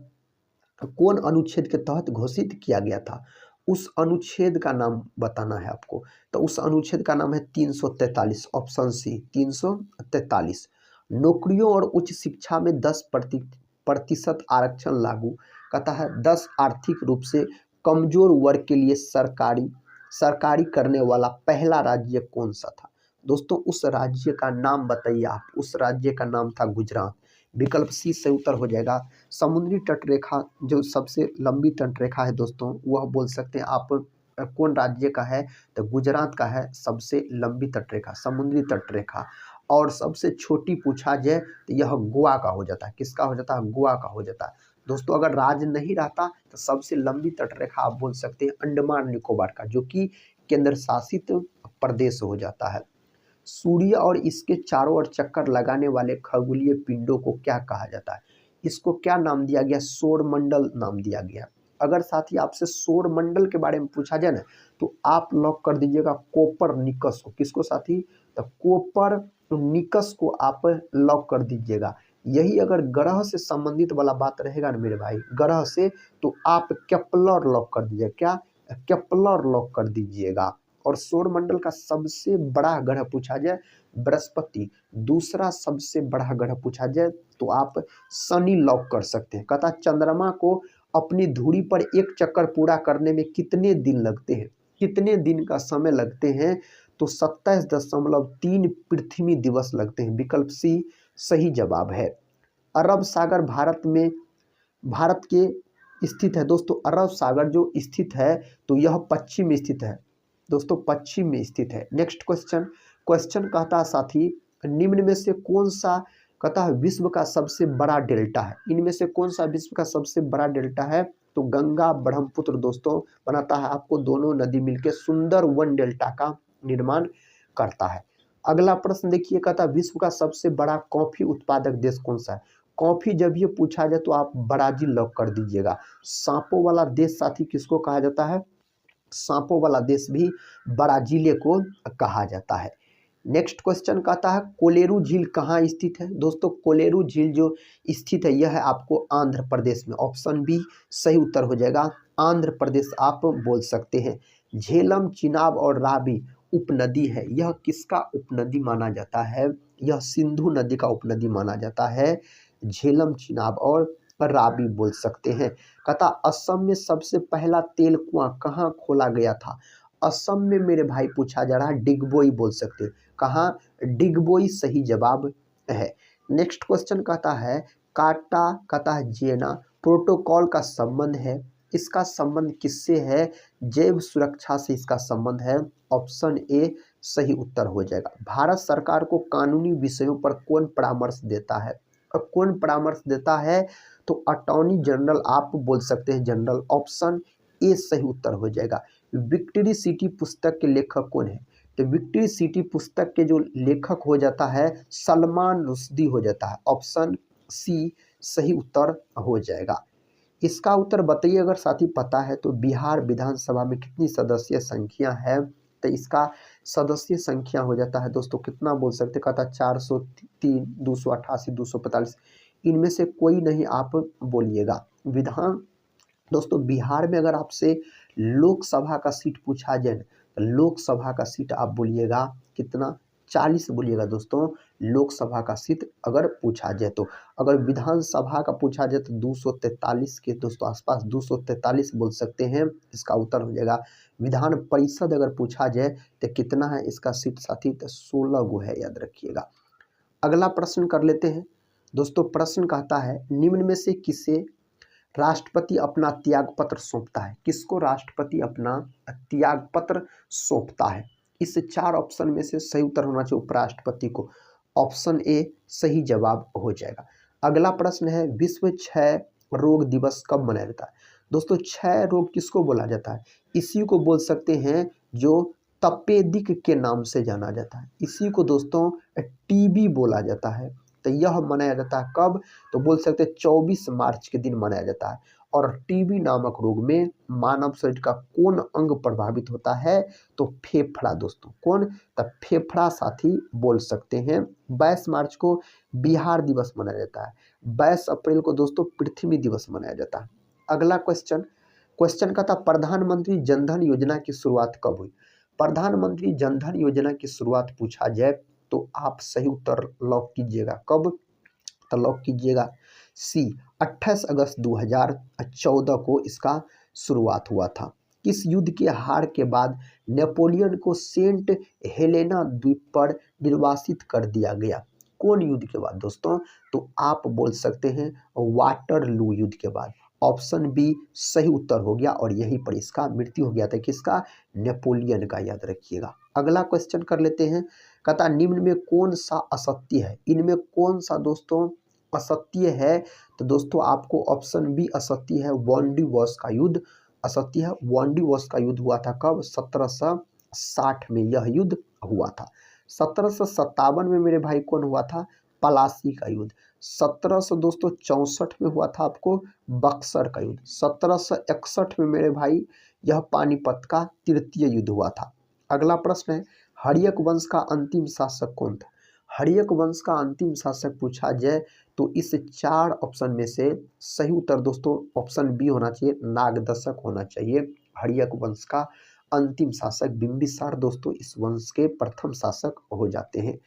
कौन अनुच्छेद के तहत घोषित किया गया था, उस अनुच्छेद का नाम बताना है आपको। तो उस अनुच्छेद का नाम है 343, ऑप्शन सी 343। नौकरियों और उच्च शिक्षा में 10% आरक्षण लागू कहता है 10 आर्थिक रूप से कमजोर वर्ग के लिए सरकारी करने वाला पहला राज्य कौन सा था। दोस्तों उस राज्य का नाम बताइए आप। उस राज्य का नाम था गुजरात। विकल्प सी से उत्तर हो जाएगा। समुद्री तटरेखा जो सबसे लंबी तटरेखा है दोस्तों, वह बोल सकते हैं आप कौन राज्य का है, तो गुजरात का है सबसे लंबी तटरेखा, समुद्री तटरेखा। और सबसे छोटी पूछा जाए तो यह गोवा का हो जाता है। किसका हो जाता है, गोवा का हो जाता है। दोस्तों अगर राज्य नहीं रहता तो सबसे लंबी तटरेखा आप बोल सकते हैं अंडमान निकोबार का, जो कि केंद्र शासित प्रदेश हो जाता है। सूर्य और इसके चारों ओर चक्कर लगाने वाले खगोलीय पिंडों को क्या कहा जाता है। इसको क्या नाम दिया गया, सौर मंडल नाम दिया गया। अगर साथी आपसे सौर मंडल के बारे में पूछा जाए ना तो आप लॉक कर दीजिएगा कोपरनिकस को। किसको साथी, तो कोपरनिकस को आप लॉक कर दीजिएगा। यही अगर ग्रह से संबंधित वाला बात रहेगा ना मेरे भाई, ग्रह से, तो आप केपलर लॉक कर दीजिएगा। क्या, केपलर लॉक कर दीजिएगा। और सौरमंडल का सबसे बड़ा ग्रह पूछा जाए बृहस्पति, दूसरा सबसे बड़ा ग्रह पूछा जाए तो आप शनि लॉक कर सकते हैं। कहता चंद्रमा को अपनी धुरी पर एक चक्कर पूरा करने में कितने दिन लगते हैं, कितने दिन का समय लगते हैं, तो 27.3 पृथ्वी दिवस लगते हैं। विकल्प सी सही जवाब है। अरब सागर भारत के स्थित है दोस्तों। अरब सागर जो स्थित है तो यह पश्चिम में स्थित है दोस्तों, पश्चिम में स्थित है। नेक्स्ट क्वेश्चन कहता साथी निम्न में से कौन सा, कहता है विश्व का सबसे बड़ा डेल्टा है। इनमें से कौन सा विश्व का सबसे बड़ा डेल्टा है, तो गंगा ब्रह्मपुत्र दोस्तों बनाता है आपको दोनों नदी मिलकर सुंदर वन डेल्टा का निर्माण करता है। अगला प्रश्न देखिए, कहता विश्व का सबसे बड़ा कॉफी उत्पादक देश कौन सा है। कॉफी जब ये पूछा जाए तो आप ब्राजील लॉक कर दीजिएगा। सांपों वाला देश साथी किसको कहा जाता है, सांपों वाला देश भी ब्राजीले को कहा जाता है। नेक्स्ट क्वेश्चन कहता है कोलेरू झील कहाँ स्थित है। दोस्तों कोलेरू झील जो स्थित है यह है आपको आंध्र प्रदेश में, ऑप्शन बी सही उत्तर हो जाएगा। आंध्र प्रदेश आप बोल सकते हैं। झेलम, चिनाब और रावी उपनदी है, यह किसका उपनदी माना जाता है, यह सिंधु नदी का उपनदी माना जाता है। झेलम, चिनाब और रावी बोल सकते हैं। कहता असम में सबसे पहला तेल कुआं कहाँ खोला गया था। असम में मेरे भाई पूछा जा रहा है, डिगबोई बोल सकते हैं। कहाँ, डिगबोई सही जवाब है। नेक्स्ट क्वेश्चन कहता है काटा, कहता है जेना प्रोटोकॉल का संबंध है। इसका संबंध किससे है, जैव सुरक्षा से इसका संबंध है। ऑप्शन ए सही उत्तर हो जाएगा। भारत सरकार को कानूनी विषयों पर कौन परामर्श देता है, और कौन परामर्श देता है, तो अटॉर्नी जनरल आप बोल सकते हैं जनरल, ऑप्शन ए सही उत्तर हो जाएगा। विक्ट्री सिटी पुस्तक के लेखक कौन है, तो विक्ट्री सिटी पुस्तक के जो लेखक हो जाता है सलमान रुश्दी हो जाता है। ऑप्शन सी सही उत्तर हो जाएगा। इसका उत्तर बताइए अगर साथी पता है तो बिहार विधानसभा में कितनी सदस्य संख्या है, तो इसका सदस्य संख्या हो जाता है दोस्तों कितना बोल सकते, कहता 403, 288, 245, इनमें से कोई नहीं आप बोलिएगा। दोस्तों बिहार में अगर आपसे लोकसभा का सीट पूछा जाए तो लोकसभा का सीट आप बोलिएगा कितना, 40 बोलिएगा दोस्तों। लोकसभा का सीट अगर पूछा जाए तो। अगर विधानसभा का पूछा जाए तो 243 के दोस्तों आसपास 243 बोल सकते हैं, इसका उत्तर हो जाएगा। विधान परिषद अगर पूछा जाए तो कितना है इसका सीट साथी, तो 16 गो है, याद रखिएगा। अगला प्रश्न कर लेते हैं दोस्तों। प्रश्न कहता है निम्न में से किसे राष्ट्रपति अपना त्याग पत्र सौंपता है? किसको राष्ट्रपति अपना त्याग पत्र सौंपता है? इस 4 ऑप्शन में से सही उत्तर होना चाहिए उपराष्ट्रपति को। ऑप्शन ए सही जवाब हो जाएगा। अगला प्रश्न है विश्व क्षय रोग दिवस कब मनाया जाता है? दोस्तों क्षय रोग किसको बोला जाता है? इसी को बोल सकते हैं जो तपेदिक के नाम से जाना जाता है। इसी को दोस्तों टीबी बोला जाता है। तो यह मनाया जाता है कब? तो बोल सकते हैं 24 मार्च के दिन मनाया जाता है। और टीबी नामक रोग में मानव शरीर का कौन अंग प्रभावित होता है? तो फेफड़ा दोस्तों। कौन? तो फेफड़ा साथी बोल सकते हैं। 22 मार्च को बिहार दिवस मनाया जाता है। 22 अप्रैल को दोस्तों पृथ्वी दिवस मनाया जाता है। अगला क्वेश्चन का था प्रधानमंत्री जनधन योजना की शुरुआत कब हुई? प्रधानमंत्री जनधन योजना की शुरुआत पूछा जाए तो आप सही उत्तर लॉक कीजिएगा। कब? तो लॉक कीजिएगा सी 28 अगस्त 2014 को इसका शुरुआत हुआ था। किस युद्ध के हार के बाद नेपोलियन को सेंट हेलेना द्वीप पर निर्वासित कर दिया गया? कौन युद्ध के बाद दोस्तों? तो आप बोल सकते हैं वाटरलू युद्ध के बाद। ऑप्शन बी सही उत्तर हो गया और यहीं पर इसका मृत्यु हो गया था। किसका? नेपोलियन का, याद रखिएगा। अगला क्वेश्चन कर लेते हैं। कहता निम्न में कौन सा असत्य है? इनमें कौन सा दोस्तों असत्य है? तो दोस्तों आपको ऑप्शन बी असत्य है, वांडी वॉश का युद्ध असत्य है। वांडी वॉश का युद्ध हुआ था कब? 1760 में यह युद्ध हुआ था। 1757 में मेरे भाई कौन हुआ था? पलासी का युद्ध। 1764 में हुआ था आपको बक्सर का युद्ध। 1761 में मेरे भाई यह पानीपत का तृतीय युद्ध हुआ था। अगला प्रश्न है हर्यक वंश का अंतिम शासक कौन था? हर्यक वंश का अंतिम शासक पूछा जाए तो इस 4 ऑप्शन में से सही उत्तर दोस्तों ऑप्शन बी होना चाहिए, नागदशक होना चाहिए। हर्यक वंश का अंतिम शासक बिंबिसार दोस्तों इस वंश के प्रथम शासक हो जाते हैं।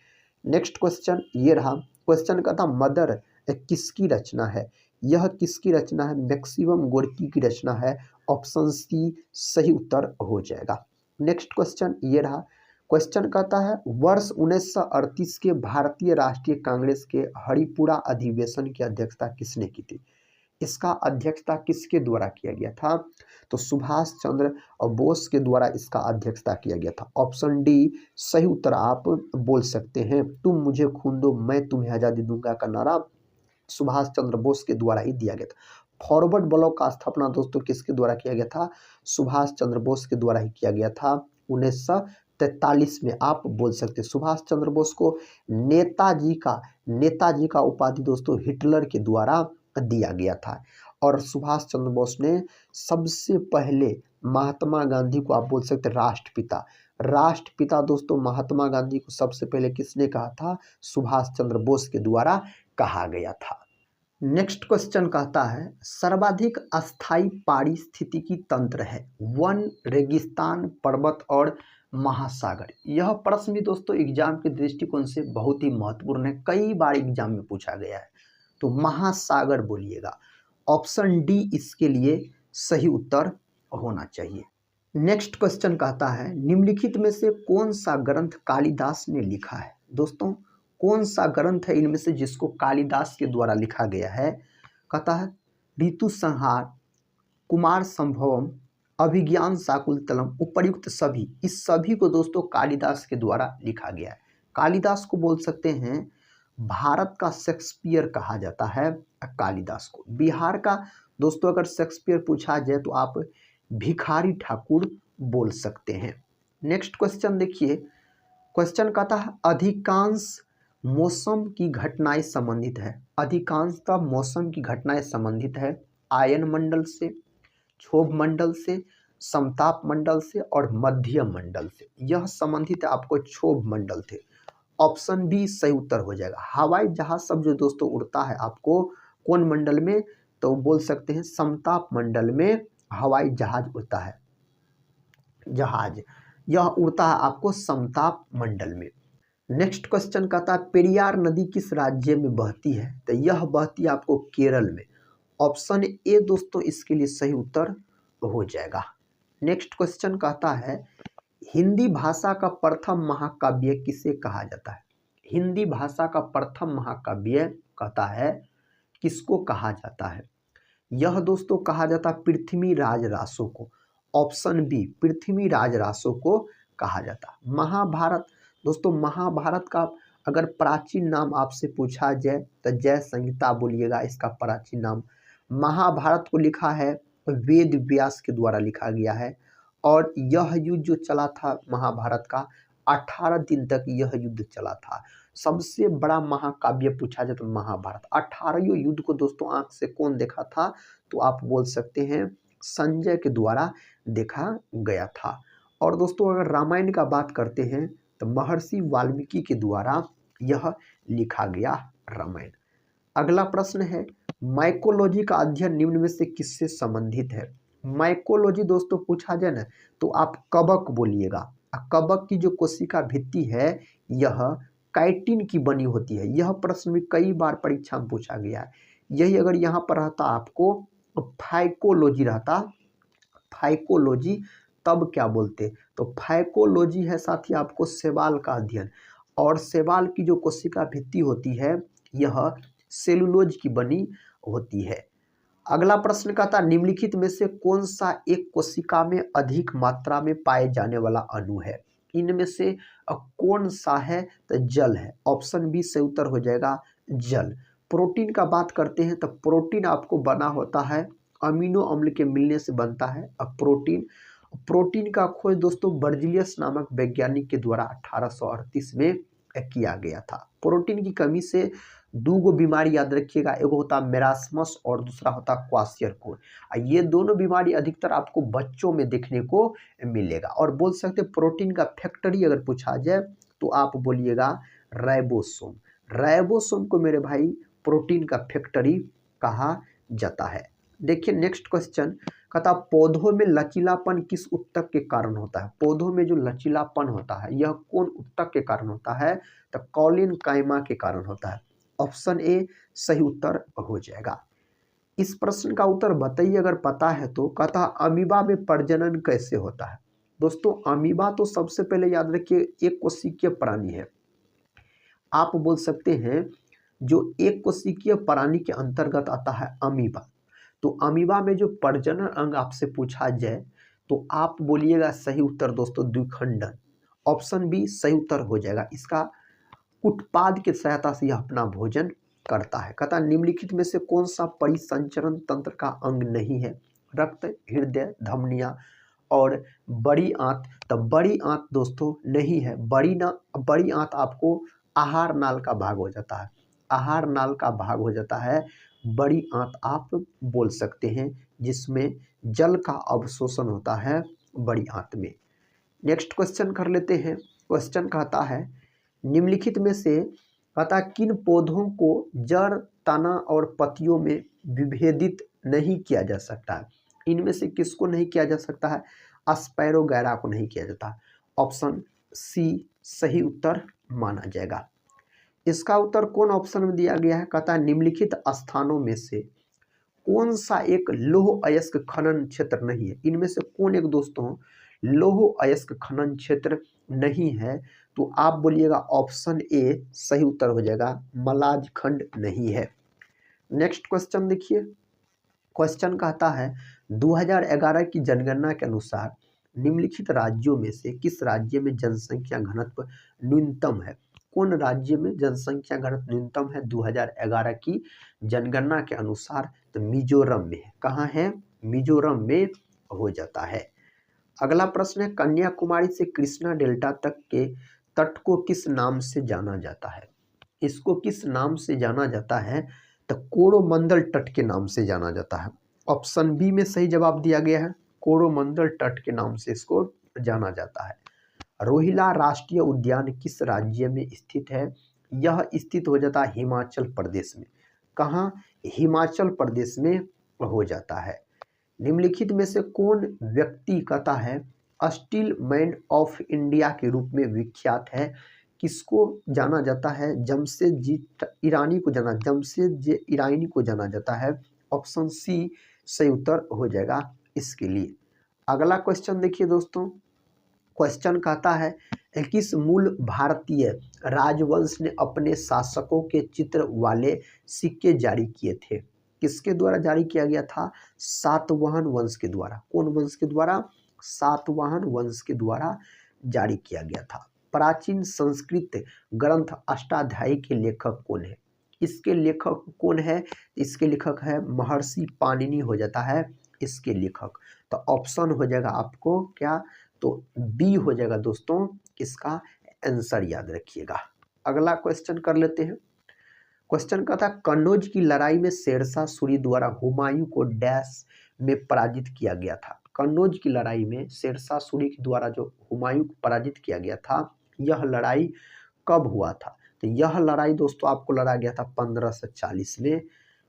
नेक्स्ट क्वेश्चन ये रहा। क्वेश्चन का था मदर किसकी रचना है? यह किसकी रचना है? मैक्सिमम गोर्की की रचना है। ऑप्शन सी सही उत्तर हो जाएगा। नेक्स्ट क्वेश्चन ये रहा। क्वेश्चन कहता है वर्ष 1938 के भारतीय राष्ट्रीय कांग्रेस के हरिपुरा अधिवेशन की अध्यक्षता किसने की थी? इसका अध्यक्षता किसके द्वारा किया गया था? तो सुभाष चंद्र बोस के द्वारा इसका अध्यक्षता किया गया था। ऑप्शन डी सही उत्तर आप बोल सकते हैं। तुम मुझे खून दो मैं तुम्हें आज़ादी दूंगा का नारा सुभाष चंद्र बोस के द्वारा ही दिया गया था। फॉरवर्ड ब्लॉक का स्थापना दोस्तों किसके द्वारा किया गया था? सुभाष चंद्र बोस के द्वारा ही किया गया था 1943 में। आप बोल सकते हैं सुभाष चंद्र बोस को नेताजी का उपाधि दोस्तों हिटलर के द्वारा दिया गया था। और सुभाष चंद्र बोस ने सबसे पहले महात्मा गांधी को आप बोल सकते राष्ट्रपिता दोस्तों महात्मा गांधी को सबसे पहले किसने कहा था? सुभाष चंद्र बोस के द्वारा कहा गया था। नेक्स्ट क्वेश्चन कहता है सर्वाधिक अस्थायी पारिस्थितिकी तंत्र है वन, रेगिस्तान, पर्वत और महासागर। यह प्रश्न भी दोस्तों एग्जाम के दृष्टिकोण से बहुत ही महत्वपूर्ण है, कई बार एग्जाम में पूछा गया है। तो महासागर बोलिएगा। ऑप्शन डी इसके लिए सही उत्तर होना चाहिए। नेक्स्ट क्वेश्चन कहता है निम्नलिखित में से कौन सा ग्रंथ कालिदास ने लिखा है? दोस्तों कौन सा ग्रंथ है इनमें से जिसको कालिदास के द्वारा लिखा गया है? कहता है ऋतु संहार, कुमार संभवम, अभिज्ञान शाकुंतलम, उपर्युक्त सभी। इस सभी को दोस्तों कालिदास के द्वारा लिखा गया है। कालिदास को बोल सकते हैं भारत का शेक्सपियर कहा जाता है कालिदास को। बिहार का दोस्तों अगर शेक्सपियर पूछा जाए तो आप भिखारी ठाकुर बोल सकते हैं। नेक्स्ट क्वेश्चन देखिए। क्वेश्चन कहता है अधिकांश मौसम की घटनाएं संबंधित है। अधिकांशतः मौसम की घटनाएं संबंधित है आयन मंडल से, क्षोभ मंडल से, समताप मंडल से और मध्यम मंडल से। यह संबंधित है आपको क्षोभ मंडल से। ऑप्शन बी सही उत्तर हो जाएगा। हवाई जहाज सब जो दोस्तों उड़ता है आपको कौन मंडल में? तो बोल सकते हैं समताप मंडल में हवाई जहाज उड़ता है। यह उड़ता है आपको समताप मंडल में। नेक्स्ट क्वेश्चन कहता है पेरियार नदी किस राज्य में बहती है? तो यह बहती है आपको केरल में। ऑप्शन ए दोस्तों इसके लिए सही उत्तर हो जाएगा। नेक्स्ट क्वेश्चन कहता है हिंदी भाषा का प्रथम महाकाव्य किसे कहा जाता है? हिंदी भाषा का प्रथम महाकाव्य कहता है किसको कहा जाता है? यह दोस्तों कहा जाता है पृथ्वीराज रासो को। ऑप्शन बी पृथ्वीराज रासो को कहा जाता है। महाभारत दोस्तों, महाभारत का अगर प्राचीन नाम आपसे पूछा जाए तो जय संहिता बोलिएगा इसका प्राचीन नाम। महाभारत को लिखा है वेद व्यास के द्वारा लिखा गया है और यह युद्ध जो चला था महाभारत का 18 दिन तक यह युद्ध चला था। सबसे बड़ा महाकाव्य पूछा जाए तो महाभारत। 18 युद्ध को दोस्तों आंख से कौन देखा था? तो आप बोल सकते हैं संजय के द्वारा देखा गया था। और दोस्तों अगर रामायण का बात करते हैं तो महर्षि वाल्मीकि के द्वारा यह लिखा गया रामायण। अगला प्रश्न है माइकोलॉजी का अध्ययन निम्न में से किससे संबंधित है? माइकोलॉजी दोस्तों पूछा जाए ना तो आप कवक बोलिएगा। कवक की जो कोशिका भित्ति है यह काइटिन की बनी होती है। यह प्रश्न भी कई बार परीक्षा में पूछा गया है। यही अगर यहाँ पर रहता आपको फाइकोलॉजी रहता, फाइकोलॉजी तब क्या बोलते? तो फाइकोलॉजी है साथी आपको शैवाल का अध्ययन, और शैवाल की जो कोशिका भित्ति होती है यह सेलुलोज की बनी होती है। अगला प्रश्न कहता निम्नलिखित में से कौन सा एक कोशिका में अधिक मात्रा में पाए जाने वाला अणु है? इनमें से कौन सा है? तो जल है। ऑप्शन बी सही उत्तर हो जाएगा जल। प्रोटीन का बात करते हैं तो प्रोटीन आपको बना होता है अमीनो अम्ल के मिलने से बनता है। अब प्रोटीन का खोज दोस्तों बर्जिलियस नामक वैज्ञानिक के द्वारा 1838 में किया गया था। प्रोटीन की कमी से दो बीमारी याद रखिएगा, एक होता मेरास्मस और दूसरा होता क्वाशियरकोर। ये दोनों बीमारी अधिकतर आपको बच्चों में देखने को मिलेगा। और बोल सकते प्रोटीन का फैक्टरी अगर पूछा जाए तो आप बोलिएगा राइबोसोम। राइबोसोम को मेरे भाई प्रोटीन का फैक्टरी कहा जाता है। देखिए नेक्स्ट क्वेश्चन कहता पौधों में लचीलापन किस उत्तक के कारण होता है? पौधों में जो लचीलापन होता है यह कौन उत्तक के कारण होता है? तो कॉलिन काइमा के कारण होता है। ऑप्शन ए सही उत्तर हो जाएगा। इस प्रश्न का उत्तर बताइए अगर पता है तो। कहता अमीबा में प्रजनन कैसे होता है? दोस्तों अमीबा तो सबसे पहले याद रखिए एक कोशिकीय प्राणी है। आप बोल सकते हैं जो एक कोशिकीय प्राणी के अंतर्गत आता है अमीबा। तो अमीबा में जो प्रजनन अंग आपसे पूछा जाए तो आप बोलिएगा सही उत्तर दोस्तों द्विखंडन। ऑप्शन बी सही उत्तर हो जाएगा। इसका उत्पाद की सहायता से यह अपना भोजन करता है। कहता निम्नलिखित में से कौन सा परिसंचरण तंत्र का अंग नहीं है? रक्त, हृदय, धमनियां और बड़ी आंत। तो बड़ी आंत दोस्तों नहीं है। बड़ी आंत आपको आहार नाल का भाग हो जाता है। आहार नाल का भाग हो जाता है बड़ी आंत आप बोल सकते हैं, जिसमें जल का अवशोषण होता है बड़ी आंत में। नेक्स्ट क्वेश्चन कर लेते हैं। क्वेश्चन कहता है निम्नलिखित में से कहता किन पौधों को जड़, तना और पत्तियों में विभेदित नहीं किया जा सकता है? इनमें से किसको नहीं किया जा सकता है? एस्पैरोगैरा को नहीं किया जाता। ऑप्शन सी सही उत्तर माना जाएगा। इसका उत्तर कौन ऑप्शन में दिया गया है? कहता है निम्नलिखित स्थानों में से कौन सा एक लौह अयस्क खनन क्षेत्र नहीं है? इनमें से कौन एक दोस्तों लौह अयस्क खनन क्षेत्र नहीं है? तो आप बोलिएगा ऑप्शन ए सही उत्तर हो जाएगा मलाज खंड नहीं है। नेक्स्ट क्वेश्चन देखिए। क्वेश्चन कहता है 2011 की जनगणना के अनुसार निम्नलिखित राज्यों में से किस राज्य में जनसंख्या घनत्व न्यूनतम है? कौन राज्य में जनसंख्या घनत्व न्यूनतम है 2011 की जनगणना के अनुसार? तो मिजोरम में है। कहाँ है? मिजोरम में हो जाता है। अगला प्रश्न है कन्याकुमारी से कृष्णा डेल्टा तक के तट को किस नाम से जाना जाता है? इसको किस नाम से जाना जाता है? तो कोरोमंडल तट के नाम से जाना जाता है। ऑप्शन बी में सही जवाब दिया गया है। कोरोमंडल तट के नाम से इसको जाना जाता है। रोहिला राष्ट्रीय उद्यान किस राज्य में स्थित है? यह स्थित हो जाता है हिमाचल प्रदेश में। कहाँ? हिमाचल प्रदेश में हो जाता है। निम्नलिखित में से कौन व्यक्ति कहता है स्टील मैन ऑफ इंडिया के रूप में विख्यात है? किसको जाना जाता है? जमशेद ईरानी को जाना जाता है। ऑप्शन सी सही उत्तर हो जाएगा इसके लिए। अगला क्वेश्चन देखिए दोस्तों, क्वेश्चन कहता है किस मूल भारतीय राजवंश ने अपने शासकों के चित्र वाले सिक्के जारी किए थे? किसके द्वारा जारी किया गया था? सातवाहन वंश के द्वारा। कौन वंश के द्वारा? सातवाहन वंश के द्वारा जारी किया गया था। प्राचीन संस्कृत ग्रंथ अष्टाध्यायी के लेखक कौन है? इसके लेखक कौन है? इसके लेखक है महर्षि पाणिनि हो जाता है इसके लेखक। तो ऑप्शन हो जाएगा आपको क्या? तो बी हो जाएगा दोस्तों इसका आंसर, याद रखिएगा। अगला क्वेश्चन कर लेते हैं। क्वेश्चन का था कन्नौज की लड़ाई में शेरशाह सूरी द्वारा हुमायूं को डैश में पराजित किया गया था? कन्नौज की लड़ाई में शेरशाह सूरी के द्वारा जो हुमायूं को पराजित किया गया था, यह लड़ाई कब हुआ था? तो यह लड़ाई दोस्तों आपको लड़ा गया था 1540 में।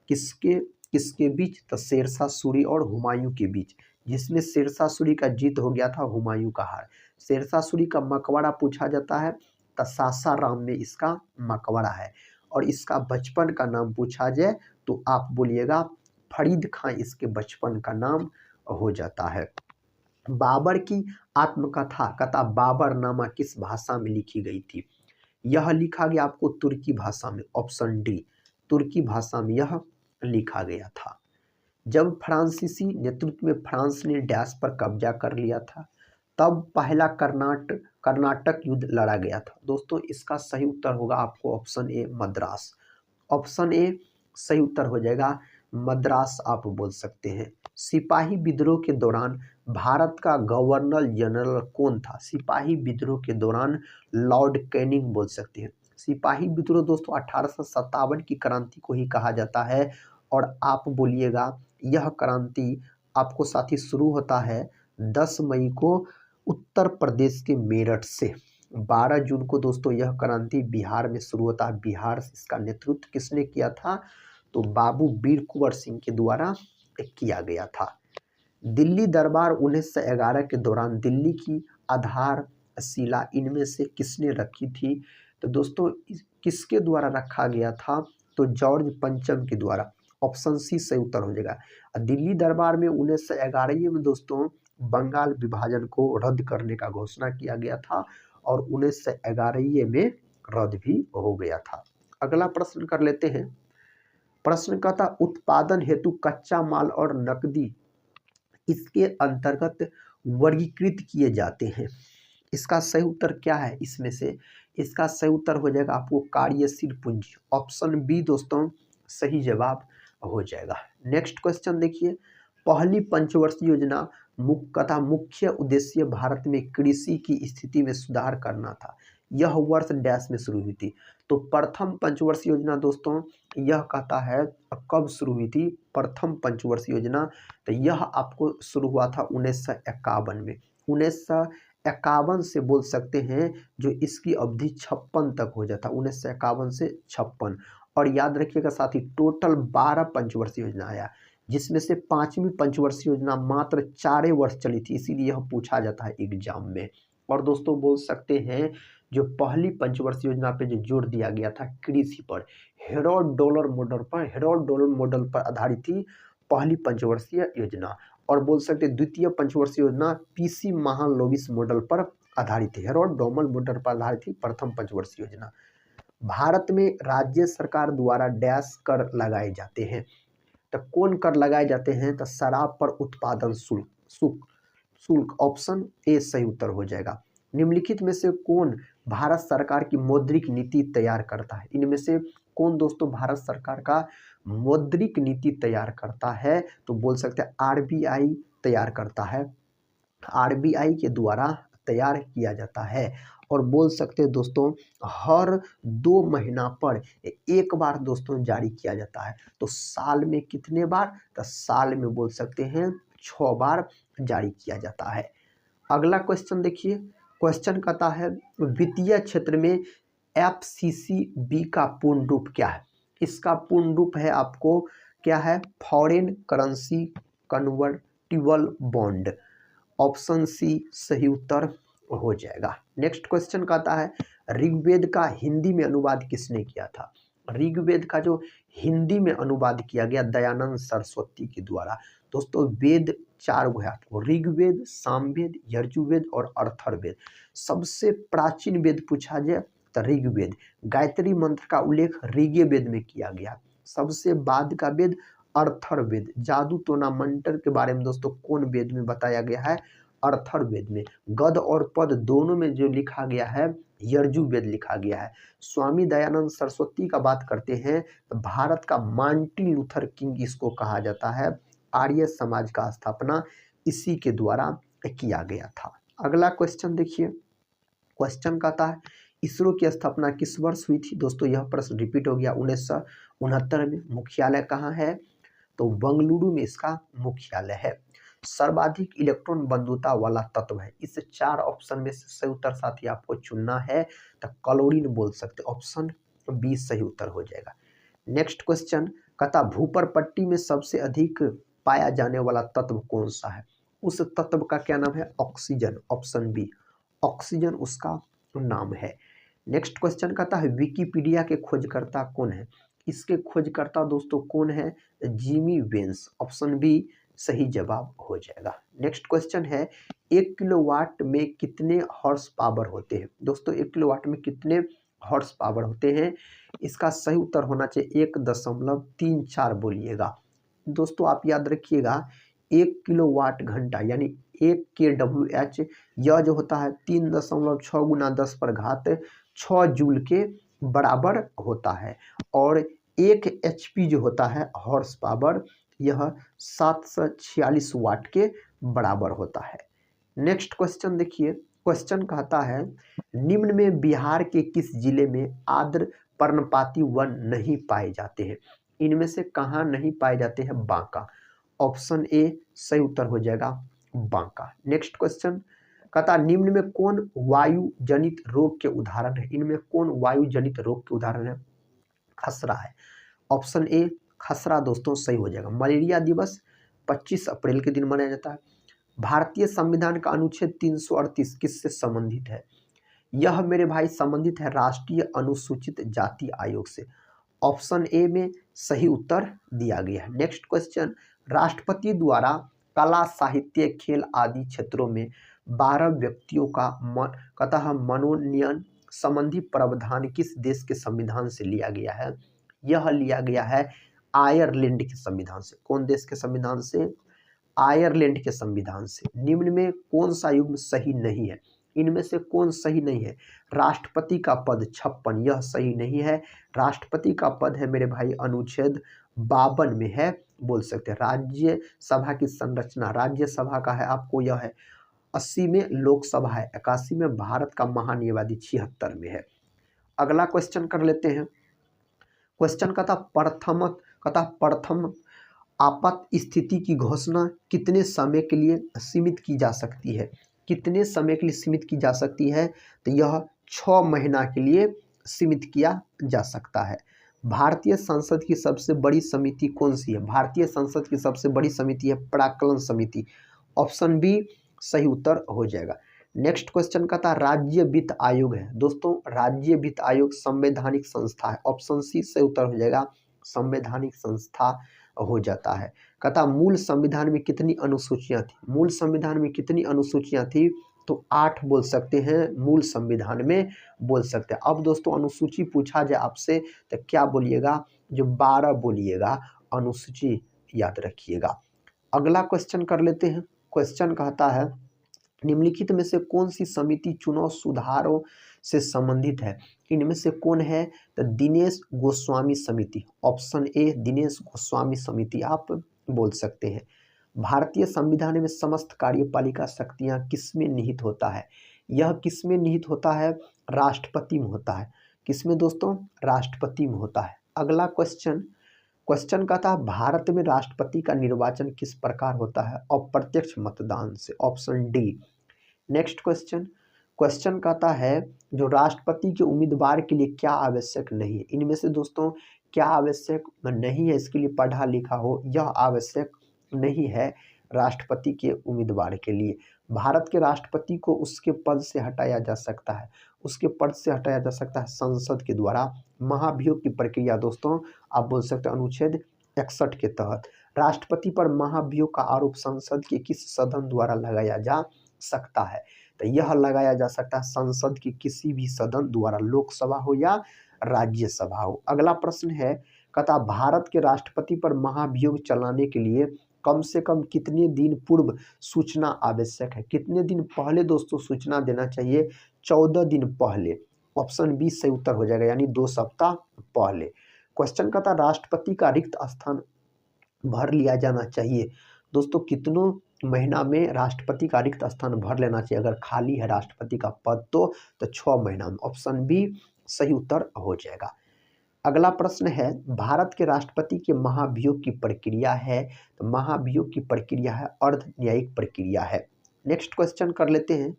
किसके बीच? तो शेरशाह सूरी और हुमायूं के बीच, जिसमें शेरशाह सूरी का जीत हो गया था, हुमायूं का हार। शेरशाह सूरी का मकबरा पूछा जाता है तो सासाराम में इसका मकबरा है। और इसका बचपन का नाम पूछा जाए तो आप बोलिएगा फरीद खां इसके बचपन का नाम हो जाता है। बाबर की आत्मकथा बाबरनामा किस भाषा में लिखी गई थी? यह लिखा गया आपको तुर्की भाषा में। ऑप्शन डी तुर्की भाषा में यह लिखा गया था। जब फ्रांसीसी नेतृत्व में फ्रांस ने डैश पर कब्जा कर लिया था, तब पहला कर्नाटक युद्ध लड़ा गया था। दोस्तों इसका सही उत्तर होगा आपको option A Madras. Option A सही उत्तर हो जाएगा मद्रास, आप बोल सकते हैं। सिपाही विद्रोह के दौरान भारत का गवर्नर जनरल कौन था? सिपाही विद्रोह के दौरान लॉर्ड कैनिंग बोल सकते हैं। सिपाही विद्रोह दोस्तों 1857 की क्रांति को ही कहा जाता है। और आप बोलिएगा यह क्रांति आपको साथी शुरू होता है 10 मई को उत्तर प्रदेश के मेरठ से। 12 जून को दोस्तों यह क्रांति बिहार में शुरू होता है। बिहार से इसका नेतृत्व किसने किया था? तो बाबू वीर कुंवर सिंह के द्वारा किया गया था। दिल्ली दरबार 1911 के दौरान दिल्ली की आधारशिला इनमें से किसने रखी थी? तो दोस्तों किसके द्वारा रखा गया था? तो जॉर्ज पंचम के द्वारा। ऑप्शन सी सही उत्तर हो जाएगा। दिल्ली दरबार में 1911 में दोस्तों बंगाल विभाजन को रद्द करने का घोषणा किया गया था और 1911 में रद्द भी हो गया था। अगला प्रश्न कर लेते हैं। प्रश्न का था उत्पादन हेतु कच्चा माल और नकदी इसके अंतर्गत वर्गीकृत किए जाते हैं। इसका सही उत्तर क्या है? इसमें से इसका सही उत्तर हो जाएगा आपको कार्यशील पूंजी। ऑप्शन बी दोस्तों सही जवाब हो जाएगा। नेक्स्ट क्वेश्चन देखिए। पहली पंचवर्षीय योजना मुख्य उद्देश्य भारत में कृषि की स्थिति में सुधार करना था। यह वर्ष डैश में शुरू हुई थी। तो प्रथम पंचवर्षीय योजना दोस्तों यह कहता है कब शुरू हुई थी? प्रथम पंचवर्षीय योजना तो यह आपको शुरू हुआ था 1951 में। 1951 से बोल सकते हैं जो इसकी अवधि 56 तक हो जाता। 1951 से 56। और याद रखिएगा साथी टोटल 12 पंचवर्षीय योजना आया, जिसमें से 5वीं पंचवर्षीय योजना मात्र 4 वर्ष चली थी, इसीलिए यह पूछा जाता है एग्जाम में। और दोस्तों बोल सकते हैं जो पहली पंचवर्षीय योजना पे जो जोर दिया गया था कृषि पर, हेरोल्ड डॉलर मॉडल पर आधारित थी पहली पंचवर्षीय योजना। और बोल सकते द्वितीय पंचवर्षीय योजना पीसी महालनोबिस मॉडल पर आधारित थी। हेरोल्ड डॉमल मॉडल पर आधारित थी प्रथम पंचवर्षीय योजना। भारत में राज्य सरकार द्वारा डैश कर लगाए जाते हैं। तो कौन कर लगाए जाते हैं? तो शराब पर उत्पादन शुल्क। ऑप्शन ए सही उत्तर हो जाएगा। निम्नलिखित में से कौन भारत सरकार की मौद्रिक नीति तैयार करता है? इनमें से कौन दोस्तों भारत सरकार का मौद्रिक नीति तैयार करता है? तो बोल सकते हैं आरबीआई तैयार करता है। आरबीआई के द्वारा तैयार किया जाता है। और बोल सकते हैं दोस्तों हर 2 महीना पर एक बार दोस्तों जारी किया जाता है। तो साल में कितने बार? तो साल में बोल सकते हैं 6 बार जारी किया जाता है। अगला क्वेश्चन देखिए। क्वेश्चन कहता है वित्तीय क्षेत्र में एफसीसीबी का पूर्ण रूप क्या है? इसका पूर्ण रूप है आपको क्या है? Foreign currency convertible bond. Option C सही उत्तर हो जाएगा। नेक्स्ट क्वेश्चन कहता है ऋग्वेद का हिंदी में अनुवाद किसने किया था? ऋग्वेद का जो हिंदी में अनुवाद किया गया दयानंद सरस्वती के द्वारा। दोस्तों वेद 4 गो है आपको, ऋग्वेद, सामवेद, यजुर्वेद और अथर्ववेद। सबसे प्राचीन वेद पूछा जाए तो ऋग्वेद। गायत्री मंत्र का उल्लेख ऋग्वेद में किया गया। सबसे बाद का वेद अथर्ववेद। जादू टोना मंत्र के बारे में दोस्तों कौन वेद में बताया गया है? अथर्ववेद में। गद और पद दोनों में जो लिखा गया है यजुर्वेद लिखा गया है। स्वामी दयानंद सरस्वती का बात करते हैं तो भारत का मार्टिन लूथर किंग इसको कहा जाता है। आर्य समाज का स्थापना इसी के द्वारा किया गया था। अगला क्वेश्चन देखिए, क्वेश्चन कहता है इसरो की स्थापना किस वर्ष हुई थी? दोस्तों यह प्रश्न रिपीट हो गया 1969 में। मुख्यालय कहाँ है? तो बेंगलुरु में इसका मुख्यालय है। सर्वाधिक इलेक्ट्रॉन बंधुता वाला तत्व है। इस 4 ऑप्शन में से सही उत्तर साथी आपको चुनना है तो क्लोरीन बोल सकते, ऑप्शन बी सही उत्तर हो जाएगा। नेक्स्ट क्वेश्चन कहता भूपर पट्टी में सबसे अधिक पाया जाने वाला तत्व कौन सा है? उस तत्व का क्या नाम है? ऑक्सीजन, ऑप्शन बी, ऑक्सीजन उसका नाम है। नेक्स्ट क्वेश्चन कहता है विकिपीडिया के खोजकर्ता कौन है? इसके खोजकर्ता दोस्तों कौन है? जिमी वेन्स, ऑप्शन बी सही जवाब हो जाएगा। नेक्स्ट क्वेश्चन है 1 किलोवाट में कितने हॉर्स पावर होते हैं? दोस्तों 1 किलोवाट में कितने हॉर्स पावर होते हैं? इसका सही उत्तर होना चाहिए 1.34 बोलिएगा। दोस्तों आप याद रखिएगा 1 किलोवाट घंटा यानी 1 kWh यह जो होता है 3.6 गुना 10 पर घात 6 जूल के बराबर होता है। और 1 HP जो होता है हॉर्स पावर यह 746 वाट के बराबर होता है। नेक्स्ट क्वेश्चन देखिए, क्वेश्चन कहता है निम्न में बिहार के किस जिले में आर्द्र पर्णपाती वन नहीं पाए जाते हैं? इनमें से कहाँ नहीं पाए जाते हैं? बांका, ऑप्शन ए सही उत्तर हो जाएगा बांका। नेक्स्ट क्वेश्चन कहता निम्न में कौन वायु जनित रोग के उदाहरण है? इनमें कौन वायु जनित रोग के उदाहरण है? खसरा है, ऑप्शन ए खसरा दोस्तों सही हो जाएगा। मलेरिया दिवस 25 अप्रैल के दिन मनाया जाता है। भारतीय संविधान का अनुच्छेद 338 किससे संबंधित है? यह मेरे भाई संबंधित है राष्ट्रीय अनुसूचित जाति आयोग से, ऑप्शन ए में सही उत्तर दिया गया है। नेक्स्ट क्वेश्चन राष्ट्रपति द्वारा कला, साहित्य, खेल आदि क्षेत्रों में 12 व्यक्तियों का मनोनयन संबंधी प्रावधान किस देश के संविधान से लिया गया है? यह लिया गया है आयरलैंड के संविधान से। कौन देश के संविधान से? आयरलैंड के संविधान से। निम्न में कौन सा युग्म सही नहीं है? इनमें से कौन सही नहीं है? राष्ट्रपति का पद 56 यह सही नहीं है। राष्ट्रपति का पद है मेरे भाई अनुच्छेद 52 में है बोल सकते हैं। राज्यसभा की संरचना राज्यसभा का है आपको यह है 80 में, लोकसभा है 81 में, भारत का महान्यायवादी 76 में है। अगला क्वेश्चन कर लेते हैं। क्वेश्चन का था प्रथम आपात स्थिति की घोषणा कितने समय के लिए सीमित की जा सकती है? कितने समय के लिए सीमित की जा सकती है? तो यह 6 महीना के लिए सीमित किया जा सकता है। भारतीय संसद की सबसे बड़ी समिति कौन सी है? भारतीय संसद की सबसे बड़ी समिति है प्राक्कलन समिति, ऑप्शन बी सही उत्तर हो जाएगा। नेक्स्ट क्वेश्चन का था राज्य वित्त आयोग है। दोस्तों राज्य वित्त आयोग संवैधानिक संस्था है, ऑप्शन सी सही उत्तर हो जाएगा संवैधानिक संस्था हो जाता है। कहता मूल संविधान में कितनी अनुसूचियां थी? मूल संविधान में कितनी अनुसूचियां थी? तो 8 बोल सकते हैं मूल संविधान में बोल सकते हैं। अब दोस्तों अनुसूची पूछा जाए आपसे तो क्या बोलिएगा? जो 12 बोलिएगा, अनुसूची याद रखिएगा। अगला क्वेश्चन कर लेते हैं। क्वेश्चन कहता है निम्नलिखित में से कौन सी समिति चुनाव सुधारों से संबंधित है? इनमें से कौन है? तो दिनेश गोस्वामी समिति, ऑप्शन ए दिनेश गोस्वामी समिति आप बोल सकते हैं। भारतीय संविधान में समस्त कार्यपालिका शक्तियां किसमें निहित होता है? यह किसमें निहित होता है? राष्ट्रपति में होता है। किसमें दोस्तों? राष्ट्रपति में होता है। अगला क्वेश्चन का था भारत में राष्ट्रपति का निर्वाचन किस प्रकार होता है? अप्रत्यक्ष मतदान से, ऑप्शन डी। नेक्स्ट क्वेश्चन कहता है जो राष्ट्रपति के उम्मीदवार के लिए क्या आवश्यक नहीं है? इनमें से दोस्तों क्या आवश्यक नहीं है? इसके लिए पढ़ा लिखा हो, यह आवश्यक नहीं है राष्ट्रपति के उम्मीदवार के लिए। भारत के राष्ट्रपति को उसके पद से हटाया जा सकता है, उसके पद से हटाया जा सकता है संसद के द्वारा। महाभियोग की प्रक्रिया दोस्तों आप बोल सकते हैं अनुच्छेद 61 के तहत। राष्ट्रपति पर महाभियोग का आरोप संसद के किस सदन द्वारा लगाया जा सकता है? तो यह लगाया जा सकता है संसद के किसी भी सदन द्वारा, लोकसभा हो या राज्यसभा हो। अगला प्रश्न है, कहता भारत के राष्ट्रपति पर महाभियोग चलाने के लिए कम से कम कितने दिन पूर्व सूचना आवश्यक है? कितने दिन पहले दोस्तों सूचना देना चाहिए? 14 दिन पहले। ऑप्शन बी सही उत्तर हो जाएगा, यानी 2 सप्ताह पहले। क्वेश्चन कहता राष्ट्रपति का रिक्त स्थान भर लिया जाना चाहिए। दोस्तों कितनों महीना में राष्ट्रपति का रिक्त स्थान भर लेना चाहिए अगर खाली है राष्ट्रपति का पद? तो 6 महीना में। ऑप्शन बी सही उत्तर हो जाएगा। अगला प्रश्न है, भारत के राष्ट्रपति के महाभियोग की प्रक्रिया है, तो महाभियोग की प्रक्रिया है अर्ध न्यायिक प्रक्रिया है। नेक्स्ट क्वेश्चन कर लेते हैं।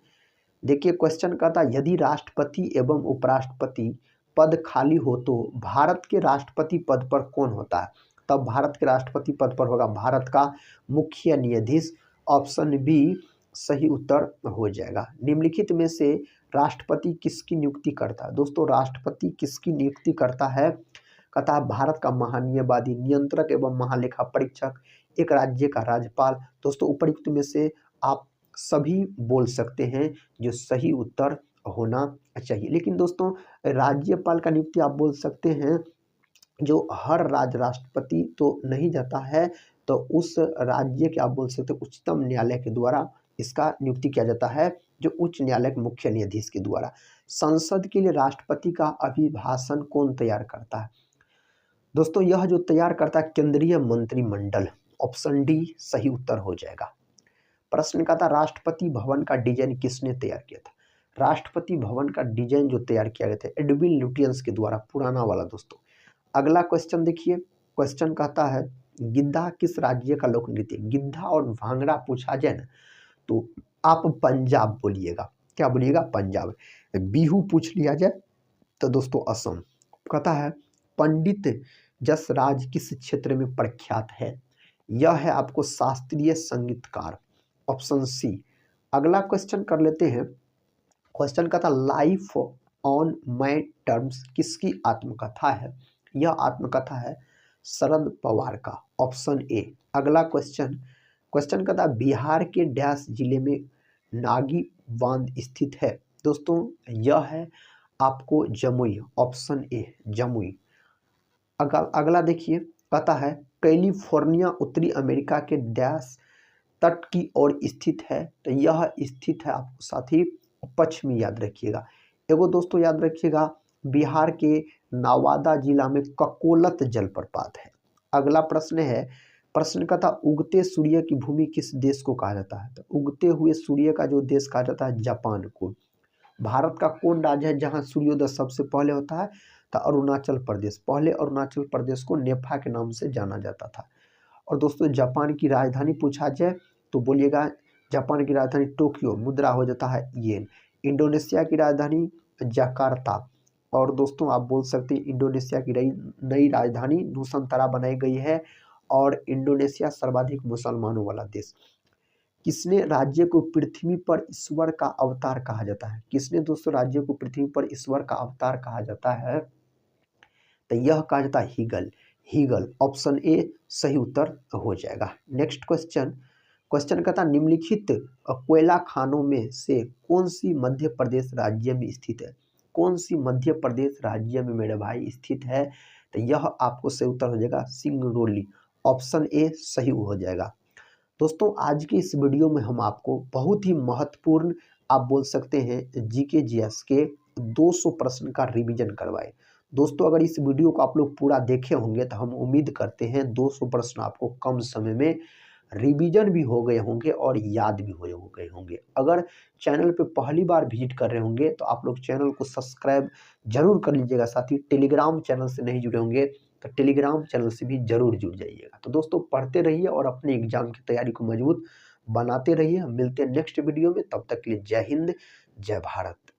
देखिए क्वेश्चन कहता यदि राष्ट्रपति एवं उपराष्ट्रपति पद खाली हो तो भारत के राष्ट्रपति पद पर कौन होता है? तब भारत के राष्ट्रपति पद पर होगा भारत का मुख्य न्यायाधीश। ऑप्शन बी सही उत्तर हो जाएगा। निम्नलिखित में से राष्ट्रपति किसकी नियुक्ति करता है? दोस्तों राष्ट्रपति किसकी नियुक्ति करता है? कहता है भारत का महान्यायवादी, नियंत्रक एवं महालेखा परीक्षक, एक राज्य का राज्यपाल। दोस्तों उपयुक्त में से आप सभी बोल सकते हैं जो सही उत्तर होना चाहिए। लेकिन दोस्तों राज्यपाल का नियुक्ति आप बोल सकते हैं जो हर राज्य राष्ट्रपति तो नहीं जाता है, तो उस राज्य के आप बोल सकते हैं उच्चतम न्यायालय के द्वारा इसका नियुक्ति किया जाता है, जो उच्च न्यायालय के मुख्य न्यायाधीश के द्वारा। संसद के लिए राष्ट्रपति का अभिभाषण कौन तैयार करता है? दोस्तों यह जो तैयार करता है केंद्रीय मंत्रिमंडल। ऑप्शन डी सही उत्तर हो जाएगा। प्रश्न का था राष्ट्रपति भवन का डिजाइन किसने तैयार किया था? राष्ट्रपति भवन का डिजाइन जो तैयार किया गया था एडविन लुटियंस के द्वारा, पुराना वाला दोस्तों। अगला क्वेश्चन देखिए, क्वेश्चन कहता है गिद्धा किस राज्य का लोक नृत्य? गिद्धा और भांगड़ा पूछा जाए ना तो आप पंजाब बोलिएगा। क्या बोलिएगा? पंजाब। बिहू पूछ लिया जाए तो दोस्तों असम। कहता है पंडित जसराज किस क्षेत्र में प्रख्यात है? यह है आपको शास्त्रीय संगीतकार। Option C. अगला क्वेश्चन कर लेते हैं। क्वेश्चन का था लाइफ ऑन माय टर्म्स किसकी आत्मकथा है? यह आत्मकथा है शरद पवार का। Option A. अगला क्वेश्चन का था बिहार के डैश जिले में नागी बांध स्थित है? दोस्तों यह है आपको जमुई। Option A Jamui. अगला देखिए, कहता है कैलिफोर्निया उत्तरी अमेरिका के डैश तट की ओर स्थित है? तो यह स्थित है आपको साथी पश्चिमी, याद रखिएगा। एगो दोस्तों याद रखिएगा बिहार के नवादा जिला में ककोलत जलप्रपात है। अगला प्रश्न है, प्रश्न का था उगते सूर्य की भूमि किस देश को कहा जाता है? तो उगते हुए सूर्य का जो देश कहा जाता है जापान को। भारत का कौन राज्य है जहां सूर्योदय सबसे पहले होता है? तो अरुणाचल प्रदेश। पहले अरुणाचल प्रदेश को नेफा के नाम से जाना जाता था। और दोस्तों जापान की राजधानी पूछा जाए तो बोलिएगा जापान की राजधानी टोक्यो, मुद्रा हो जाता है येन। इंडोनेशिया की राजधानी जकार्ता। और दोस्तों आप बोल सकते हैं इंडोनेशिया की नई राजधानी नुसंतरा बनाई गई है। और इंडोनेशिया सर्वाधिक मुसलमानों वाला देश। किसने राज्य को पृथ्वी पर ईश्वर का अवतार कहा जाता है? किसने दोस्तों राज्य को पृथ्वी पर ईश्वर का अवतार कहा जाता है? तो यह कहा जाता है हीगल। ऑप्शन ए सही उत्तर हो जाएगा। नेक्स्ट क्वेश्चन कहता निम्नलिखित कोयला खानों में से कौन सी मध्य प्रदेश राज्य में स्थित है? कौन सी मध्य प्रदेश राज्य में मेरे भाई स्थित है? तो यह आपको सही उत्तर हो जाएगा सिंगरौली। ऑप्शन ए सही हो जाएगा। दोस्तों आज की इस वीडियो में हम आपको बहुत ही महत्वपूर्ण आप बोल सकते हैं जीके जीएस के 200 प्रश्न का रिवीजन करवाए। दोस्तों अगर इस वीडियो को आप लोग पूरा देखे होंगे तो हम उम्मीद करते हैं 200 प्रश्न आपको कम समय में रिवीजन भी हो गए होंगे और याद भी हो गए होंगे। अगर चैनल पे पहली बार विजिट कर रहे होंगे तो आप लोग चैनल को सब्सक्राइब जरूर कर लीजिएगा। साथ ही टेलीग्राम चैनल से नहीं जुड़े होंगे तो टेलीग्राम चैनल से भी जरूर जुड़ जाइएगा। तो दोस्तों पढ़ते रहिए और अपने एग्जाम की तैयारी को मजबूत बनाते रहिए। मिलते हैं नेक्स्ट वीडियो में, तब तक के लिए जय हिंद जय भारत।